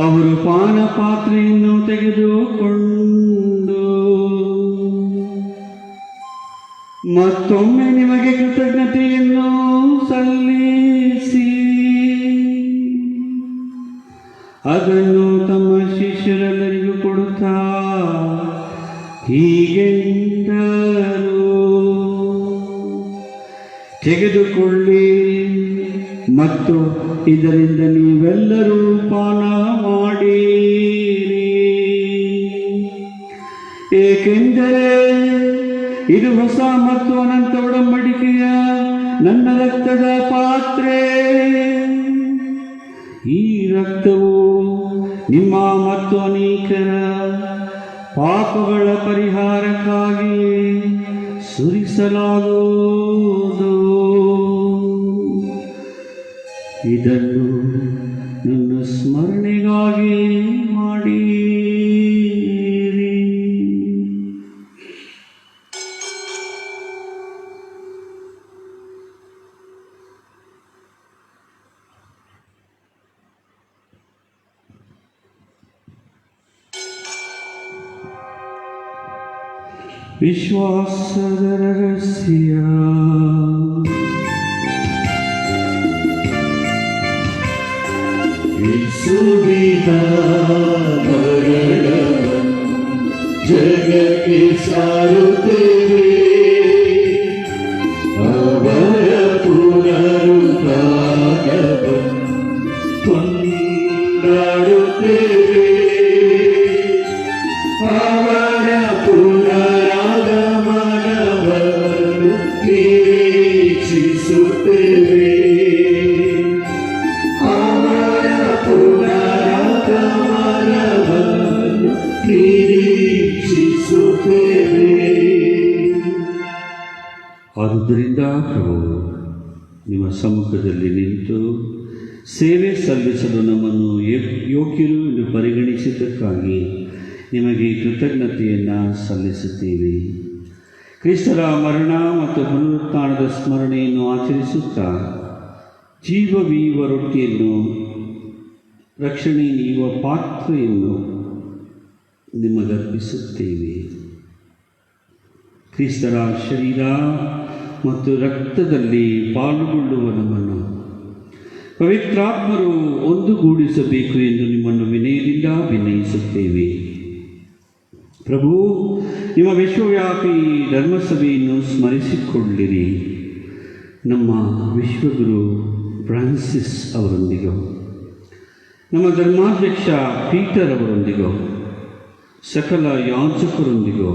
ಅವರು ಪಾನ ಪಾತ್ರೆಯನ್ನು ತೆಗೆದುಕೊಂಡು ಮತ್ತೊಮ್ಮೆ ನಿಮಗೆ ಕೃತಜ್ಞತೆಯನ್ನು ಸಲ್ಲಿಸಿ ಅದನ್ನು ತಮ್ಮ ಶಿಷ್ಯರೆಲ್ಲರಿಗೂ ಕೊಡುತ್ತಾ ಹೀಗೆಂದರು, ತೆಗೆದುಕೊಳ್ಳಿ ಮತ್ತು ಇದರಿಂದ ನೀವೆಲ್ಲರೂ ಪಾನ ಮಾಡಿರಿ, ಏಕೆಂದರೆ ಇದು ಹೊಸ ಮತ್ತು ಅನಂತ ಒಡಂಬಡಿಕೆಯ ನನ್ನ ರಕ್ತದ ಪಾತ್ರೆ. ಈ ರಕ್ತವು ನಿಮ್ಮ ಮತ್ತು ಅನೇಕರ ಪಾಪಗಳ ಪರಿಹಾರಕ್ಕಾಗಿ ಸುರಿಸಲಾಗುವುದು. ಇದನ್ನು ನನ್ನ ಸ್ಮರಣೆಗಾಗಿ ಮಾಡಿರಿ. ವಿಶ್ವಾಸದ ರಹಸ್ಯ. ಯೇಸುವಿನ ಮರಣವನ್ನು ಜಗಕ್ಕೆ ಸಾರುತ್ತೇವೆ ಅವರ ಪುನರುತ್ಥಾನವನ್ನು ಕೊಂಡಾಡುತ್ತೇವೆ ಅವರ ಪುನರಾಗಮನವನ್ನು ನಿರೀಕ್ಷಿಸುತ್ತೇವೆ ಅವರ ಪುನರಾಗಮನವನ್ನು ನಿರೀಕ್ಷಿಸುತ್ತೇವೆ. ಆದುದರಿಂದ ಪ್ರಭು ನಿಮ್ಮ ಸಮ್ಮುಖದಲ್ಲಿ ನಿಂತು ಸೇವೆ ಸಲ್ಲಿಸಲು ನಮ್ಮನ್ನು ಯೋಗ್ಯರು ಎಂದು ಪರಿಗಣಿಸಿದ್ದಕ್ಕಾಗಿ ನಿಮಗೆ ಕೃತಜ್ಞತೆಯನ್ನು ಸಲ್ಲಿಸುತ್ತೇವೆ. ಕ್ರಿಸ್ತರ ಮರಣ ಮತ್ತು ಪುನರುತ್ಥಾನದ ಸ್ಮರಣೆಯನ್ನು ಆಚರಿಸುತ್ತಾ ಜೀವವೀವ ರೊಟ್ಟಿಯನ್ನು ರಕ್ಷಣೆ ನೀಡುವ ಪಾತ್ರೆಯನ್ನು ನಿಮಗರ್ಪಿಸುತ್ತೇವೆ. ಕ್ರಿಸ್ತರ ಶರೀರ ಮತ್ತು ರಕ್ತದಲ್ಲಿ ಪಾಲ್ಗೊಳ್ಳುವ ನಮ್ಮನ್ನು ಪವಿತ್ರಾತ್ಮರು ಒಂದುಗೂಡಿಸಬೇಕು ಎಂದು ನಿಮ್ಮನ್ನು ವಿನಯದಿಂದ ವಿನಯಿಸುತ್ತೇವೆ. ಪ್ರಭು, ನಿಮ್ಮ ವಿಶ್ವವ್ಯಾಪಿ ಧರ್ಮಸಭೆಯನ್ನು ಸ್ಮರಿಸಿಕೊಳ್ಳಿರಿ. ನಮ್ಮ ವಿಶ್ವಗುರು ಫ್ರಾನ್ಸಿಸ್ ಅವರೊಂದಿಗೂ ನಮ್ಮ ಧರ್ಮಾಧ್ಯಕ್ಷ ಪೀಟರ್ ಅವರೊಂದಿಗೂ ಸಕಲ ಯಾಜಕರೊಂದಿಗೂ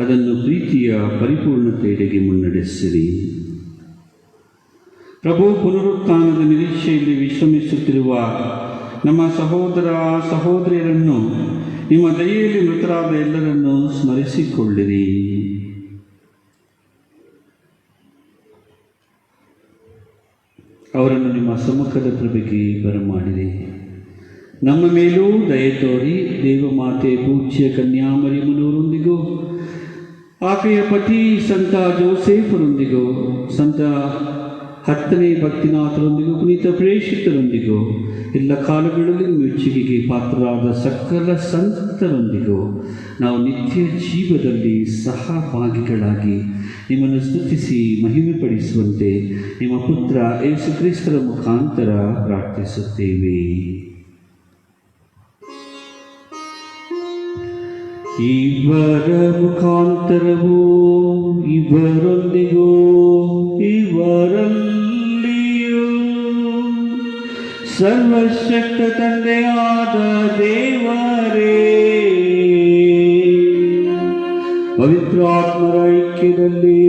ಅದನ್ನು ಪ್ರೀತಿಯ ಪರಿಪೂರ್ಣತೆಯೆಡೆಗೆ ಮುನ್ನಡೆಸಿರಿ. ಪ್ರಭು, ಪುನರುತ್ಥಾನದ ನಿರೀಕ್ಷೆಯಲ್ಲಿ ವಿಶ್ರಮಿಸುತ್ತಿರುವ ನಮ್ಮ ಸಹೋದರ ಸಹೋದರಿಯರನ್ನು, ನಿಮ್ಮ ದಯೆಯಲ್ಲಿ ಮೃತರಾದ ಎಲ್ಲರನ್ನೂ ಸ್ಮರಿಸಿಕೊಳ್ಳಿರಿ. ಅವರನ್ನು ನಿಮ್ಮ ಸಮ್ಮುಖದ ಕೃಪೆಗೆ ಬರಮಾಡಿರಿ. ನಮ್ಮ ಮೇಲೂ ದಯೆ ತೋರಿ ದೇವಮಾತೆ ಪೂಜ್ಯ ಕನ್ಯಾಮರಿಯಮ್ಮನವರೊಂದಿಗೂ ಆಕೆಯ ಪತಿ ಸಂತ ಜೋಸೇಫರೊಂದಿಗೂ ಸಂತ 10ನೇ ಭಕ್ತಿನಾಥರೊಂದಿಗೂ ಪುನೀತ ಪ್ರೇಷಿತರೊಂದಿಗೂ ಎಲ್ಲ ಕಾಲಗಳಲ್ಲಿ ಮೆಚ್ಚುಗೆಗೆ ಪಾತ್ರರಾದ ಸಕಲ ಸಂತರೊಂದಿಗೂ ನಾವು ನಿತ್ಯ ಜೀವದಲ್ಲಿ ಸಹಭಾಗಿಗಳಾಗಿ ನಿಮ್ಮನ್ನು ಸ್ತುತಿಸಿ ಮಹಿಮೆಪಡಿಸುವಂತೆ ನಿಮ್ಮ ಪುತ್ರ ಯೇಸು ಕ್ರಿಸ್ತರ ಮುಖಾಂತರ ಪ್ರಾರ್ಥಿಸುತ್ತೇವೆ. ಇವರ ಮುಖಾಂತರವೂ ಇವರೊಂದಿಗೂ ಇವರಲ್ಲಿಯೂ ಸರ್ವಶಕ್ತ ತಂದೆಯಾದ ದೇವರೇ, ಪವಿತ್ರಾತ್ಮರ ಐಕ್ಯದಲ್ಲಿ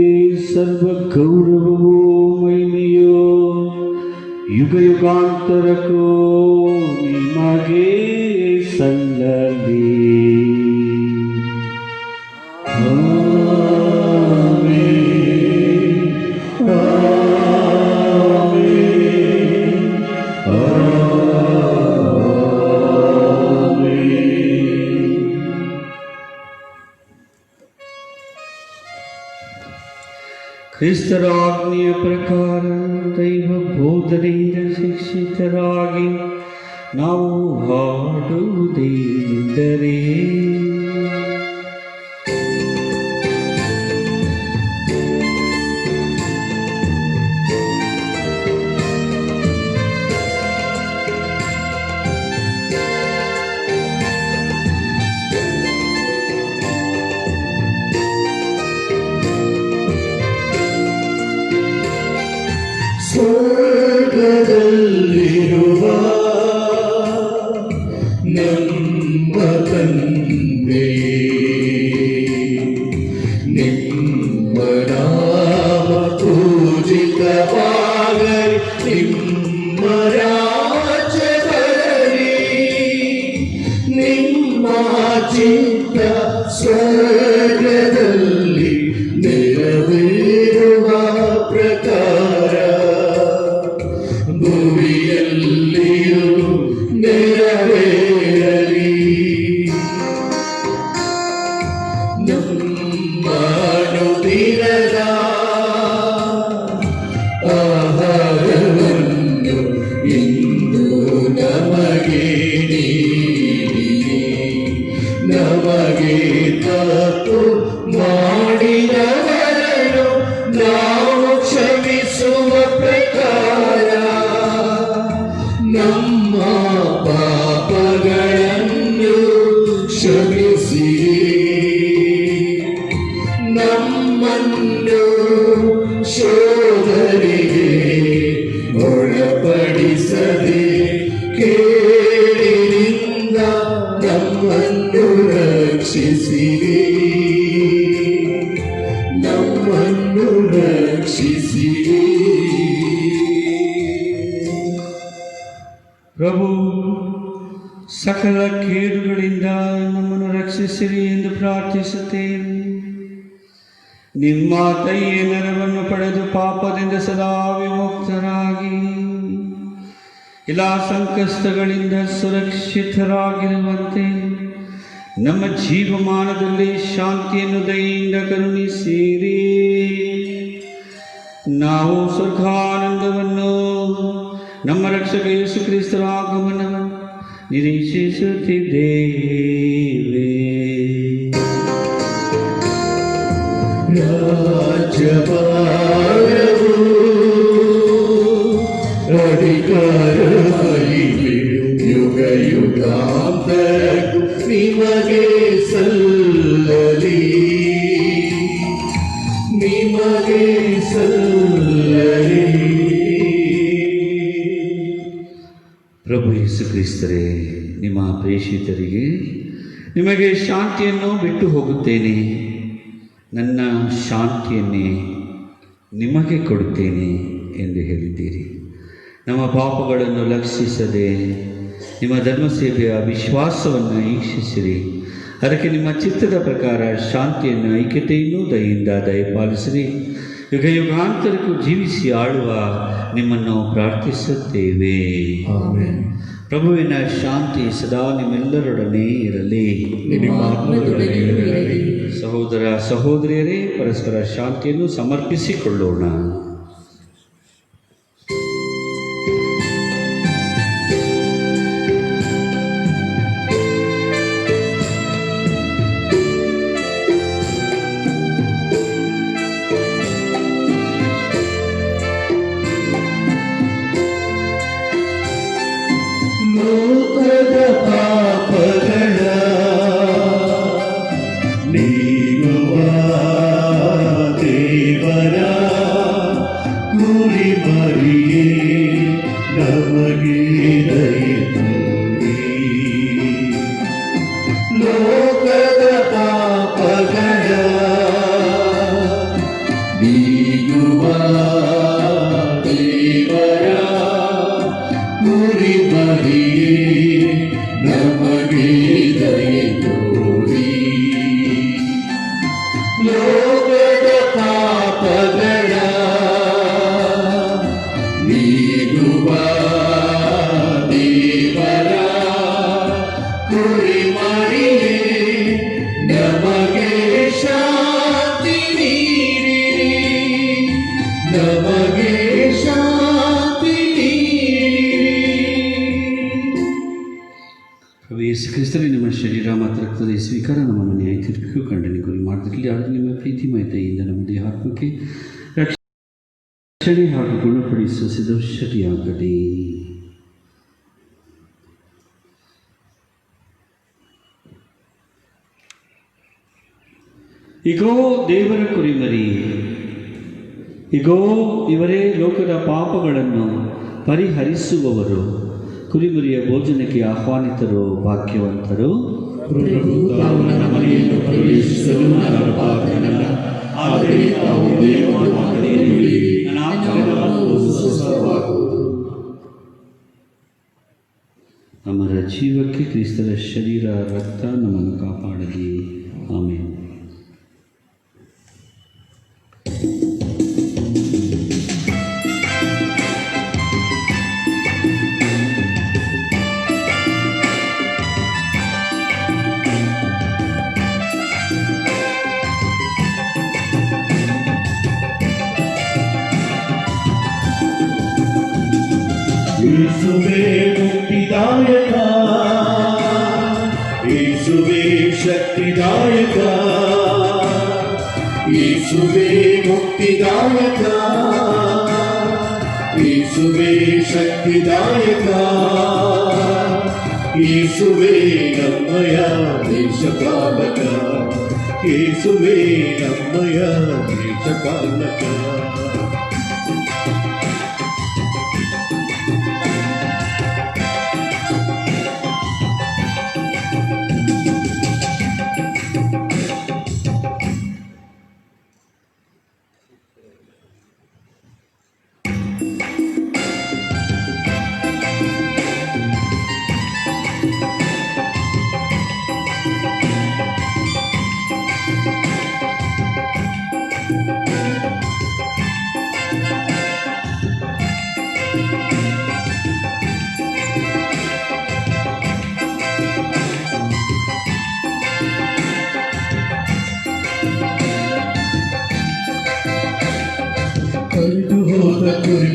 ಸರ್ವ ಗೌರವವೂ ಮಹಿಮೆಯೂ ಯುಗ ಯುಗಾಂತರಕ್ಕೂ ನಿಮಗೆ ಸಲ್ಲಲಿ. ಕ್ರಿಸ್ತರ ಆಜ್ಞೆಯ ಪ್ರಕಾರ ದೈವ ಬೋಧನೆಯಿಂದ ಶಿಕ್ಷಿತರಾಗಿ ನಾವು ಹಾಡುವುದೇನೆಂದರೆ, ಸ್ವರ್ಗದಲ್ಲಿರುವ ನಮ್ಮ ತಂದೆಯೇ, ನಿಮ್ಮ ನಾಮ ಪೂಜಿತವಾಗಲಿ, ನಿಮ್ಮ ರಾಜ್ಯ ಬರಲಿ, ನಿಮ್ಮ ಚಿತ್ತ ಸ್ವರ್ಗದಲ್ಲಿ ನೆರವೇರುವ ಪ್ರಕಾರ ಭೂಮಿಯಲ್ಲಿಯೂ ನೆರವೇರಲಿ. ನಮ್ಮ ಅನುದಿನದ ಆಹಾರವನ್ನು ಇಂದು ನಮಗೆ ನೀಡಿರಿ. ನಮಗೆ ತಪ್ಪು ಮಾಡಿದವರನ್ನು ನಾವು ಕ್ಷಮಿಸುವ ಪ್ರಕಾರ ನಮ್ಮ ಪಾಪಗಳನ್ನು ಕ್ಷಮಿಸಿರಿ. ನಮ್ಮನ್ನು ರಕ್ಷಿಸಿರಿ, ನಮ್ಮನ್ನು ರಕ್ಷಿಸಿರಿ. ಪ್ರಭು, ಸಕಲ ಕೇಡುಗಳಿಂದ ನಮ್ಮನ್ನು ರಕ್ಷಿಸಿರಿ ಎಂದು ಪ್ರಾರ್ಥಿಸುತ್ತೇನೆ. ನಿಮ್ಮ ದಯೆಯ ನೆರವನ್ನು ಪಡೆದು ಪಾಪದಿಂದ ಸದಾ ವಿಮುಕ್ತರಾಗಿ ಎಲ್ಲ ಸಂಕಷ್ಟಗಳಿಂದ ಸುರಕ್ಷಿತರಾಗಿರುವಂತೆ ನಮ್ಮ ಜೀವಮಾನದಲ್ಲಿ ಶಾಂತಿಯನ್ನು ದಯೆಯಿಂದ ಕರುಣಿಸಿರಿ. ನಾವು ಸ್ವರ್ಗಾನಂದವನ್ನು, ನಮ್ಮ ರಕ್ಷಕ ಯೇಸು ಕ್ರಿಸ್ತರ ಆಗಮನವನ್ನು ನಿರೀಕ್ಷಿಸುತ್ತಿದ್ದೇವೆ. ರಾಜ್ಯಭಾರವು ಅಧಿಕಾರ ಯುಗ ಯುಗಾಂತರಕ್ಕೂ ನಿಮಗೆ ಸಲ್ಲಲಿ, ನಿಮಗೆ ಸಲ್ಲಲಿ. ಪ್ರಭು ಯೇಸು ಕ್ರಿಸ್ತರೇ, ನಿಮ್ಮ ಪ್ರೇಷಿತರಿಗೆ ನಿಮಗೆ ಶಾಂತಿಯನ್ನು ಬಿಟ್ಟು ಹೋಗುತ್ತೇನೆ, ನನ್ನ ಶಾಂತಿಯನ್ನೇ ನಿಮಗೆ ಕೊಡುತ್ತೇನೆ ಎಂದು ಹೇಳಿದ್ದೀರಿ. ನಮ್ಮ ಪಾಪಗಳನ್ನು ಲಕ್ಷಿಸದೆ ನಿಮ್ಮ ಧರ್ಮಸೇವೆಯ ವಿಶ್ವಾಸವನ್ನು ಈಕ್ಷಿಸಿರಿ. ಅದಕ್ಕೆ ನಿಮ್ಮ ಚಿತ್ತದ ಪ್ರಕಾರ ಶಾಂತಿಯನ್ನು, ಐಕ್ಯತೆಯನ್ನು ದಯೆಯಿಂದ ದಯಪಾಲಿಸಿರಿ. ಯುಗ ಯುಗಾಂತರಕ್ಕೂ ಜೀವಿಸಿ ಆಳುವ ನಿಮ್ಮನ್ನು ಪ್ರಾರ್ಥಿಸುತ್ತೇವೆ. ಆಮೆನ್. ಪ್ರಭುವಿನ ಶಾಂತಿ ಸದಾ ನಿಮ್ಮೆಲ್ಲರೊಡನೆ ಇರಲಿ. ನಿಮ್ಮ ಆತ್ಮದೊಡನೆಯೂ ಇರಲಿ. ಸಹೋದರ ಸಹೋದರಿಯರೇ, ಪರಸ್ಪರ ಶಾಂತಿಯನ್ನು ಸಮರ್ಪಿಸಿಕೊಳ್ಳೋಣ. ಲೋಕದ ಪಾಪಗಳ ನೀಗುವ ದೇವರ ಕುರಿಮರಿಯೇ, ನಮಗೆ ದಯೆ ತೋರಿ. ಲೋಕದ ಪಾಪಗಳ ನೀಗುವ ದೇವರ ಕುರಿಮರಿಯೇ, ನಮಗೆ ದಯೆ ತೋರಿ. ಲೋಕದ ಪಾಪಗಳ ನೀಗುವ ದೇವರ ಕುರಿಮರಿಯೇ, ನಮಗೆ ಶಾಂತಿ ನೀಡಿರಿ, ನಮಗೆ ಶಾಂತಿ ನೀಡಿರಿ. ಪ್ರಭು ಯೇಸು ಕ್ರಿಸ್ತರೇ, ನಿಮ್ಮ ಶರೀರ ಮತ್ತು ರಕ್ತದ ಈ ಸ್ವೀಕಾರ ನಮ್ಮನ್ನು ನ್ಯಾಯ ತೀರ್ಪಿಗೂ ಖಂಡನೆ ಗುರಿ ಮಾಡದಿರಲಿ. ಆದರೆ ನಿಮ್ಮ ಪ್ರೀತಿಮಯತೆಯಿಂದ ನಮ್ಮ ದೇಹಾತ್ಮಕ್ಕೆ ರಕ್ಷಣೆ ಹಾಗೂ ಗುಣಪಡಿಸುವ ಸಿದ್ಧಶಕ್ತಿಯಾಗಲಿ. ಇಗೋ ದೇವರ ಕುರಿಮರಿ, ಇಗೋ ಇವರೇ ಲೋಕದ ಪಾಪಗಳನ್ನು ಪರಿಹರಿಸುವವರು. ಕುರಿಮರಿಯ ಭೋಜನಕ್ಕೆ ಆಹ್ವಾನಿತರು ಭಾಗ್ಯವಂತರು. ಪ್ರಭು ತಾವು ನನ್ನ ಮನೆಯನ್ನು ಪ್ರವೇಶಿಸಲು ನಾನು ಪಾತ್ರನಲ್ಲ, ಆದರೆ ತಾವು ದೇವರ ಮಾತನ್ನು ನುಡಿಯಿರಿ, ನನ್ನ ಆತ್ಮವು ಸ್ವಸ್ಥವಾಗುವುದು. ಅಮರ ಜೀವಕ್ಕೆ ಕ್ರಿಸ್ತರ ಶರೀರ ರಕ್ತ ನಮ್ಮನ್ನು ಕಾಪಾಡಲಿ. ಆಮೇಲೆ ಯೇಸುವೇ ಮುಕ್ತಿದಾಯಕ, ಯೇಸುವೇ ಶಕ್ತಿದಾಯಕ, ಯೇಸುವೇ ಮುಕ್ತಿದಾಯಕ, ಯೇಸುವೇ ಶಕ್ತಿದಾಯಕ, ಯೇಸುವೇ ನಮ್ಮಯ ದೇಶಪಾಲಕ, ಯೇಸುವೇ ನಮ್ಮಯ ದೇಶಪಾಲಕ.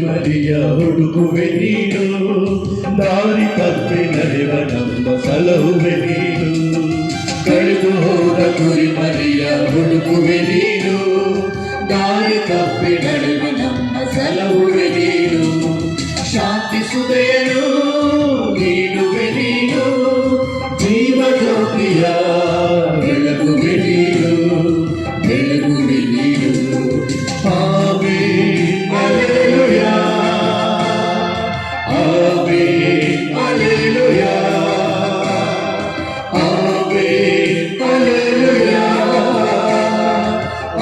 ಕುರಿಮರಿಯ ಹುಡುಗುವೆ ನೀನು, ದಾರಿ ತಪ್ಪಿ ನಡೆವ ನಮ್ಮ ಸಲಹುವೆ ನೀನು. ಕಳೆದು ಹೋದ ಕುರಿಮರಿಯ ಹುಡುಗುವೆ ನೀನು, ದಾರಿ ತಪ್ಪಿ ನಡೆವ ನಮ್ಮ ಸಲಹುವೆ ನೀನು. ಶಾಂತಿ ಸುದೆಯನು ನೀಡುವೆ ನೀನು, ಜೀವ ಜ್ಯೋತಿಯ ಬೆಳಗುವೆ ನೀನು, ಬೆಳಗುವೆ ನೀನು. Amen hallelujah, amen hallelujah, amen hallelujah,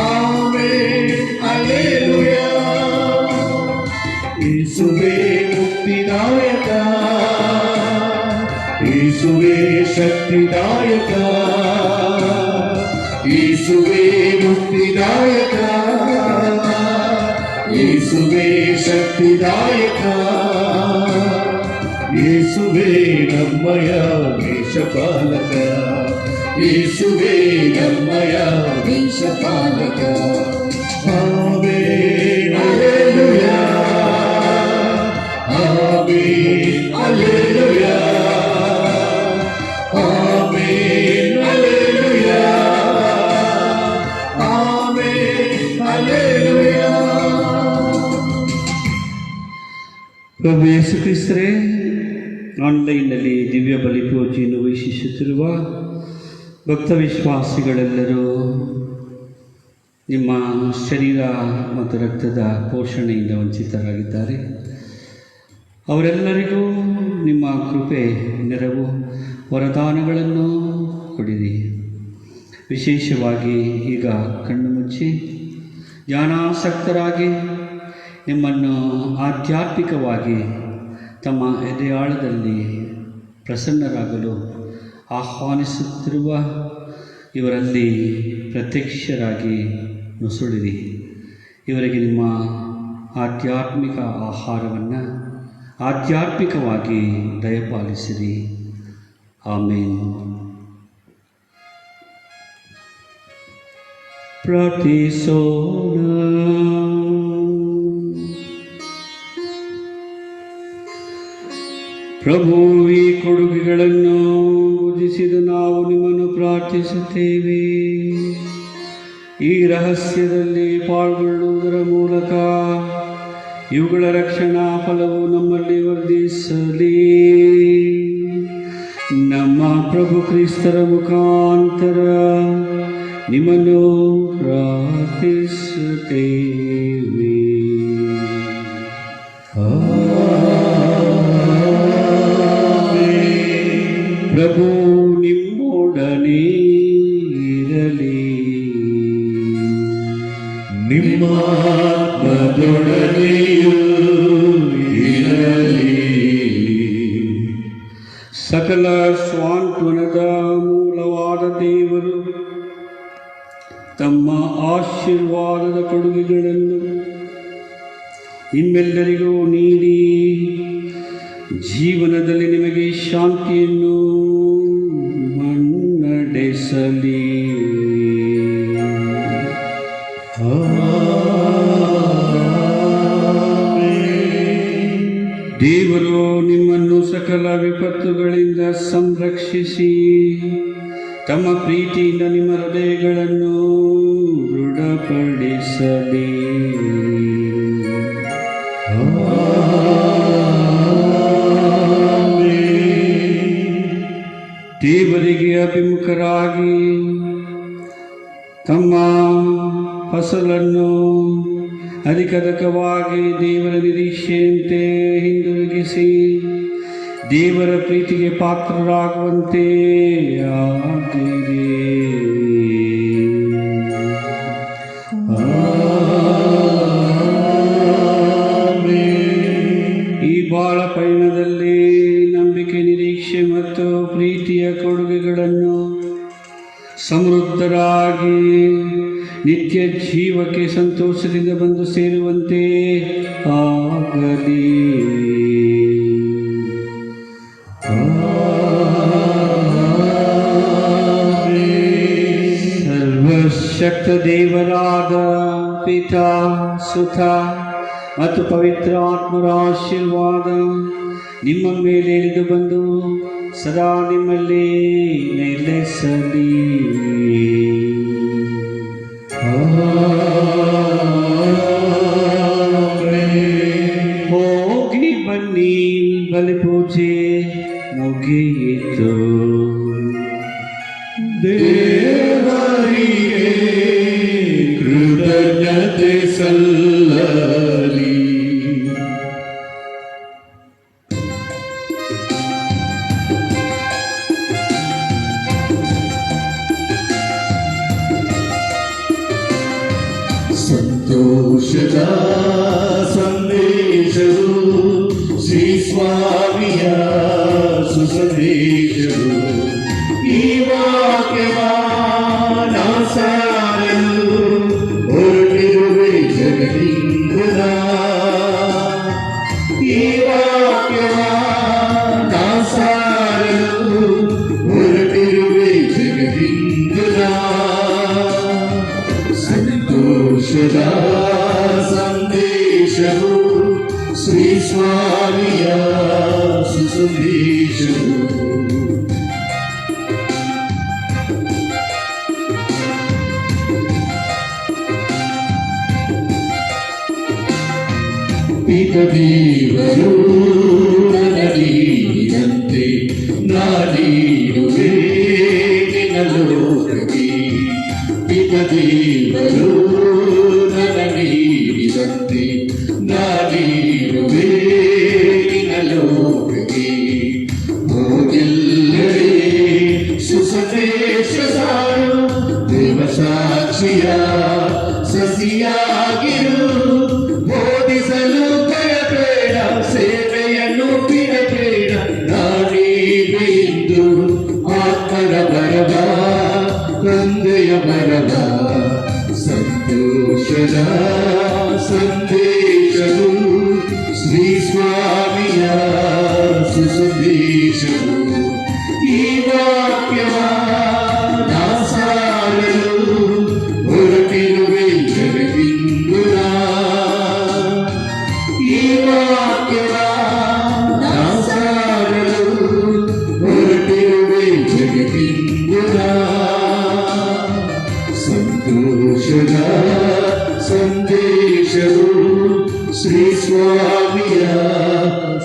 amen hallelujah. ಯೇಸುವೇ ಮುಕ್ತಿದಾಯಕ, ಯೇಸುವೇ ಶಕ್ತಿದಾಯಕ, ಯೇಸುವೇ ಮುಕ್ತಿದಾಯಕ, ಯೇಸುವೇ ಶಕ್ತಿದಾಯಕ, ಯೇಸುವೇ ನಮ್ಮಯ ದೇಶಪಾಲಕ, ಯೇಸುವೇ ನಮ್ಮಯ ದೇಶಪಾಲಕ. Amen hallelujah, amen hallelujah, amen hallelujah, amen hallelujah. ಪ್ರಭು ಯೇಸು ಕ್ರಿಸ್ತರೇ, ಆನ್ಲೈನ್ನಲ್ಲಿ ದಿವ್ಯ ಬಲಿ ಪೂಜೆಯನ್ನು ವೀಕ್ಷಿಸುತ್ತಿರುವ ಭಕ್ತ ವಿಶ್ವಾಸಿಗಳೆಲ್ಲರೂ ನಿಮ್ಮ ಶರೀರ ಮತ್ತು ರಕ್ತದ ಪೋಷಣೆಯಿಂದ ವಂಚಿತರಾಗಿದ್ದಾರೆ. ಅವರೆಲ್ಲರಿಗೂ ನಿಮ್ಮ ಕೃಪೆ, ನೆರವು, ವರದಾನಗಳನ್ನು ಕೊಡಿರಿ. ವಿಶೇಷವಾಗಿ ಈಗ ಕಣ್ಣು ಮುಚ್ಚಿ ಜ್ಞಾನಾಸಕ್ತರಾಗಿ ನಿಮ್ಮನ್ನು ಆಧ್ಯಾತ್ಮಿಕವಾಗಿ ತಮ್ಮ ಎದೆಯಾಳದಲ್ಲಿ ಪ್ರಸನ್ನರಾಗಲು ಆಹ್ವಾನಿಸುತ್ತಿರುವ ಇವರಲ್ಲಿ ಪ್ರತ್ಯಕ್ಷರಾಗಿ ನುಸುಳಿರಿ. ಇವರಿಗೆ ನಿಮ್ಮ ಆಧ್ಯಾತ್ಮಿಕ ಆಹಾರವನ್ನು ಆಧ್ಯಾತ್ಮಿಕವಾಗಿ ದಯಪಾಲಿಸಿರಿ. ಆಮೇನ್. ಪ್ರಾರ್ಥಿಸೋಣ. ಪ್ರಭು, ಈ ಕೊಡುಗೆಗಳನ್ನು ಭುಜಿಸಿದ ನಾವು ನಿಮ್ಮನ್ನು ಪ್ರಾರ್ಥಿಸುತ್ತೇವೆ. ಈ ರಹಸ್ಯದಲ್ಲಿ ಪಾಲ್ಗೊಳ್ಳುವುದರ ಮೂಲಕ ಇವುಗಳ ರಕ್ಷಣಾ ಫಲವು ನಮ್ಮಲ್ಲಿ ವರ್ಧಿಸಲಿ. ನಮ್ಮ ಪ್ರಭು ಕ್ರಿಸ್ತರ ಮುಖಾಂತರ ನಿಮ್ಮನ್ನು ಪ್ರಾರ್ಥಿಸುತ್ತೇವೆ. ಪ್ರಭು ನಿಮ್ಮೊಡನೆ ಇರಲಿ, ನಿಮ್ಮ ಆತ್ಮದೊಡನೆಯೂ ಇರಲಿ. ಸಕಲ ಸ್ವಾಂತನದ ಮೂಲವಾದ ದೇವರು ತಮ್ಮ ಆಶೀರ್ವಾದದ ಕೊಡುಗೆಗಳನ್ನು ನಿಮ್ಮೆಲ್ಲರಿಗೂ ನೀಡಿ ಜೀವನದಲ್ಲಿ ನಿಮಗೆ ಶಾಂತಿಯನ್ನು ಮುನ್ನಡೆಸಲಿ. ದೇವರು ನಿಮ್ಮನ್ನು ಸಕಲ ವಿಪತ್ತುಗಳಿಂದ ಸಂರಕ್ಷಿಸಿ ತಮ್ಮ ಪ್ರೀತಿಯಿಂದ ನಿಮ್ಮ ಹೃದಯಗಳನ್ನು ದೃಢಪಡಿಸಲಿ. ದೇವರಿಗೆ ಅಭಿಮುಖರಾಗಿ ತಮ್ಮ ಫಸಲನ್ನು ಅಧಿಕವಾಗಿ ದೇವರ ನಿರೀಕ್ಷೆಯಂತೆ ಹಿಂದಿರುಗಿಸಿ ದೇವರ ಪ್ರೀತಿಗೆ ಪಾತ್ರರಾಗುವಂತೆ ಆಗಿರಿ. ಈ ಬಾಳ ಪಯಣದಲ್ಲಿ ನಂಬಿಕೆ, ನಿರೀಕ್ಷೆ ಮತ್ತು ಪ್ರೀತಿಯ ಕೊಡುಗೆಗಳನ್ನು ಸಮೃದ್ಧರಾಗಿ ನಿತ್ಯ ಜೀವಕ್ಕೆ ಸಂತೋಷದಿಂದ ಬಂದು ಸೇರುವಂತೆ ಆಗಲಿ. ಸರ್ವಶಕ್ತ ದೇವರಾದ ಪಿತಾ, ಸುತ ಮತ್ತು ಪವಿತ್ರ ಆತ್ಮರ ಆಶೀರ್ವಾದ ನಿಮ್ಮ ಮೇಲೆ ಇಳಿದು ಬಂದು ಸದಾ ನಿಮ್ಮಲ್ಲಿ ನೆಲೆಸಲಿ. ಹೋಗಿ ಬನ್ನಿ, ಬಲಿಪೂಜೆ ಮುಗಿಯಿತು. ದೇವರಿಗೆ ಕೃತಜ್ಞತೆ ಸಲ್ಲಲಿ. ಸಂತೋಷದ ಸಂದೇಶವು ಶ್ರೀ ಸ್ವಾಮಿಯ ಸುಸಂದೇಶವು. ಈ ವಾಕ್ಯವಾನ ಸಾರಲು ಹೊರಟಿರುವೆ ಜಗದಿಂದ. ಈ ವಾಕ್ಯವಾನ ಸಾರಲು ಹೊರಟಿರುವೆ ಜಗದಿಂದ. ಸಂತೋಷದ ಸಂದೇಶವು ಶ್ರೀ ಸ್ವಾಮಿಯ ಸುಸಂದೇಶವು. ಪಿತದೇವರು ನನಗೀದಂತೆ ನಾನೀಡುವೆ ನಿನ್ನ ಲೋಕಕ್ಕೆ. ಪಿತದೇವರು ನನಗೀದಂತೆ ನಾನೀಡುವೆ ನಿನ್ನ ಲೋಕಕ್ಕೆ. ಹೋಗೆಲ್ಲರೇ ಸುಸಂದೇಶ ಸಾರು, ದೇವ ಸಾಕ್ಷಿಯ ಸಸಿಯಾಗಿರು. ಬೋಧಿಸಲು ಭಯಬೇಡ, ಸೇವೆಯನ್ನು ಬಿಡಬೇಡ. ನಾನೀವೆ ಎಂದು ಆತ್ಮರ ಬರವ, ತಂದೆಯ ಬರವ. ಸಂತೋಷದ ಸಂದೇಶವು ಶ್ರೀ ಸ್ವಾಮಿಯ ಸುಸಂದೇಶವು. ಈ ವಾಕ್ಯವಾನ ಸಾರಲು ಹೊರಟಿರುವೆ ಜಗದಿಂದ. ಈ ವಾಕ್ಯವಾನ ಸಾರಲು ಹೊರಟಿರುವೆ ಜಗದಿಂದ. ಸಂತೋಷದ ಸಂದೇಶವು ಶ್ರೀ ಸ್ವಾಮಿಯ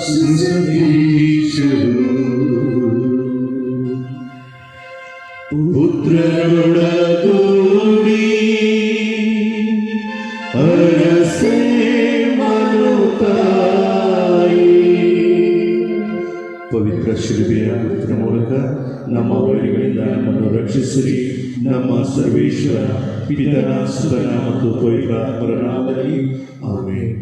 ಸುಸಂದೇಶವು. ಪುತ್ರರೊಡಗೂಡಿ ಅರಸೆ ಮನುತಾಯಿ. ಪವಿತ್ರ ಶಿಲುಬೆಯ ಮೂಲಕ ನಮ್ಮ ವೈರಿಗಳಿಂದ ನಮ್ಮನ್ನು ರಕ್ಷಿಸಿರಿ. ನಮ್ಮ ಸರ್ವೇಶ್ವರ ಪಿತನ ಸುತನ ಮತ್ತು ಪವಿತ್ರ ಆತ್ಮರ ನಾಮದಲ್ಲಿ ಆಮೆನ್.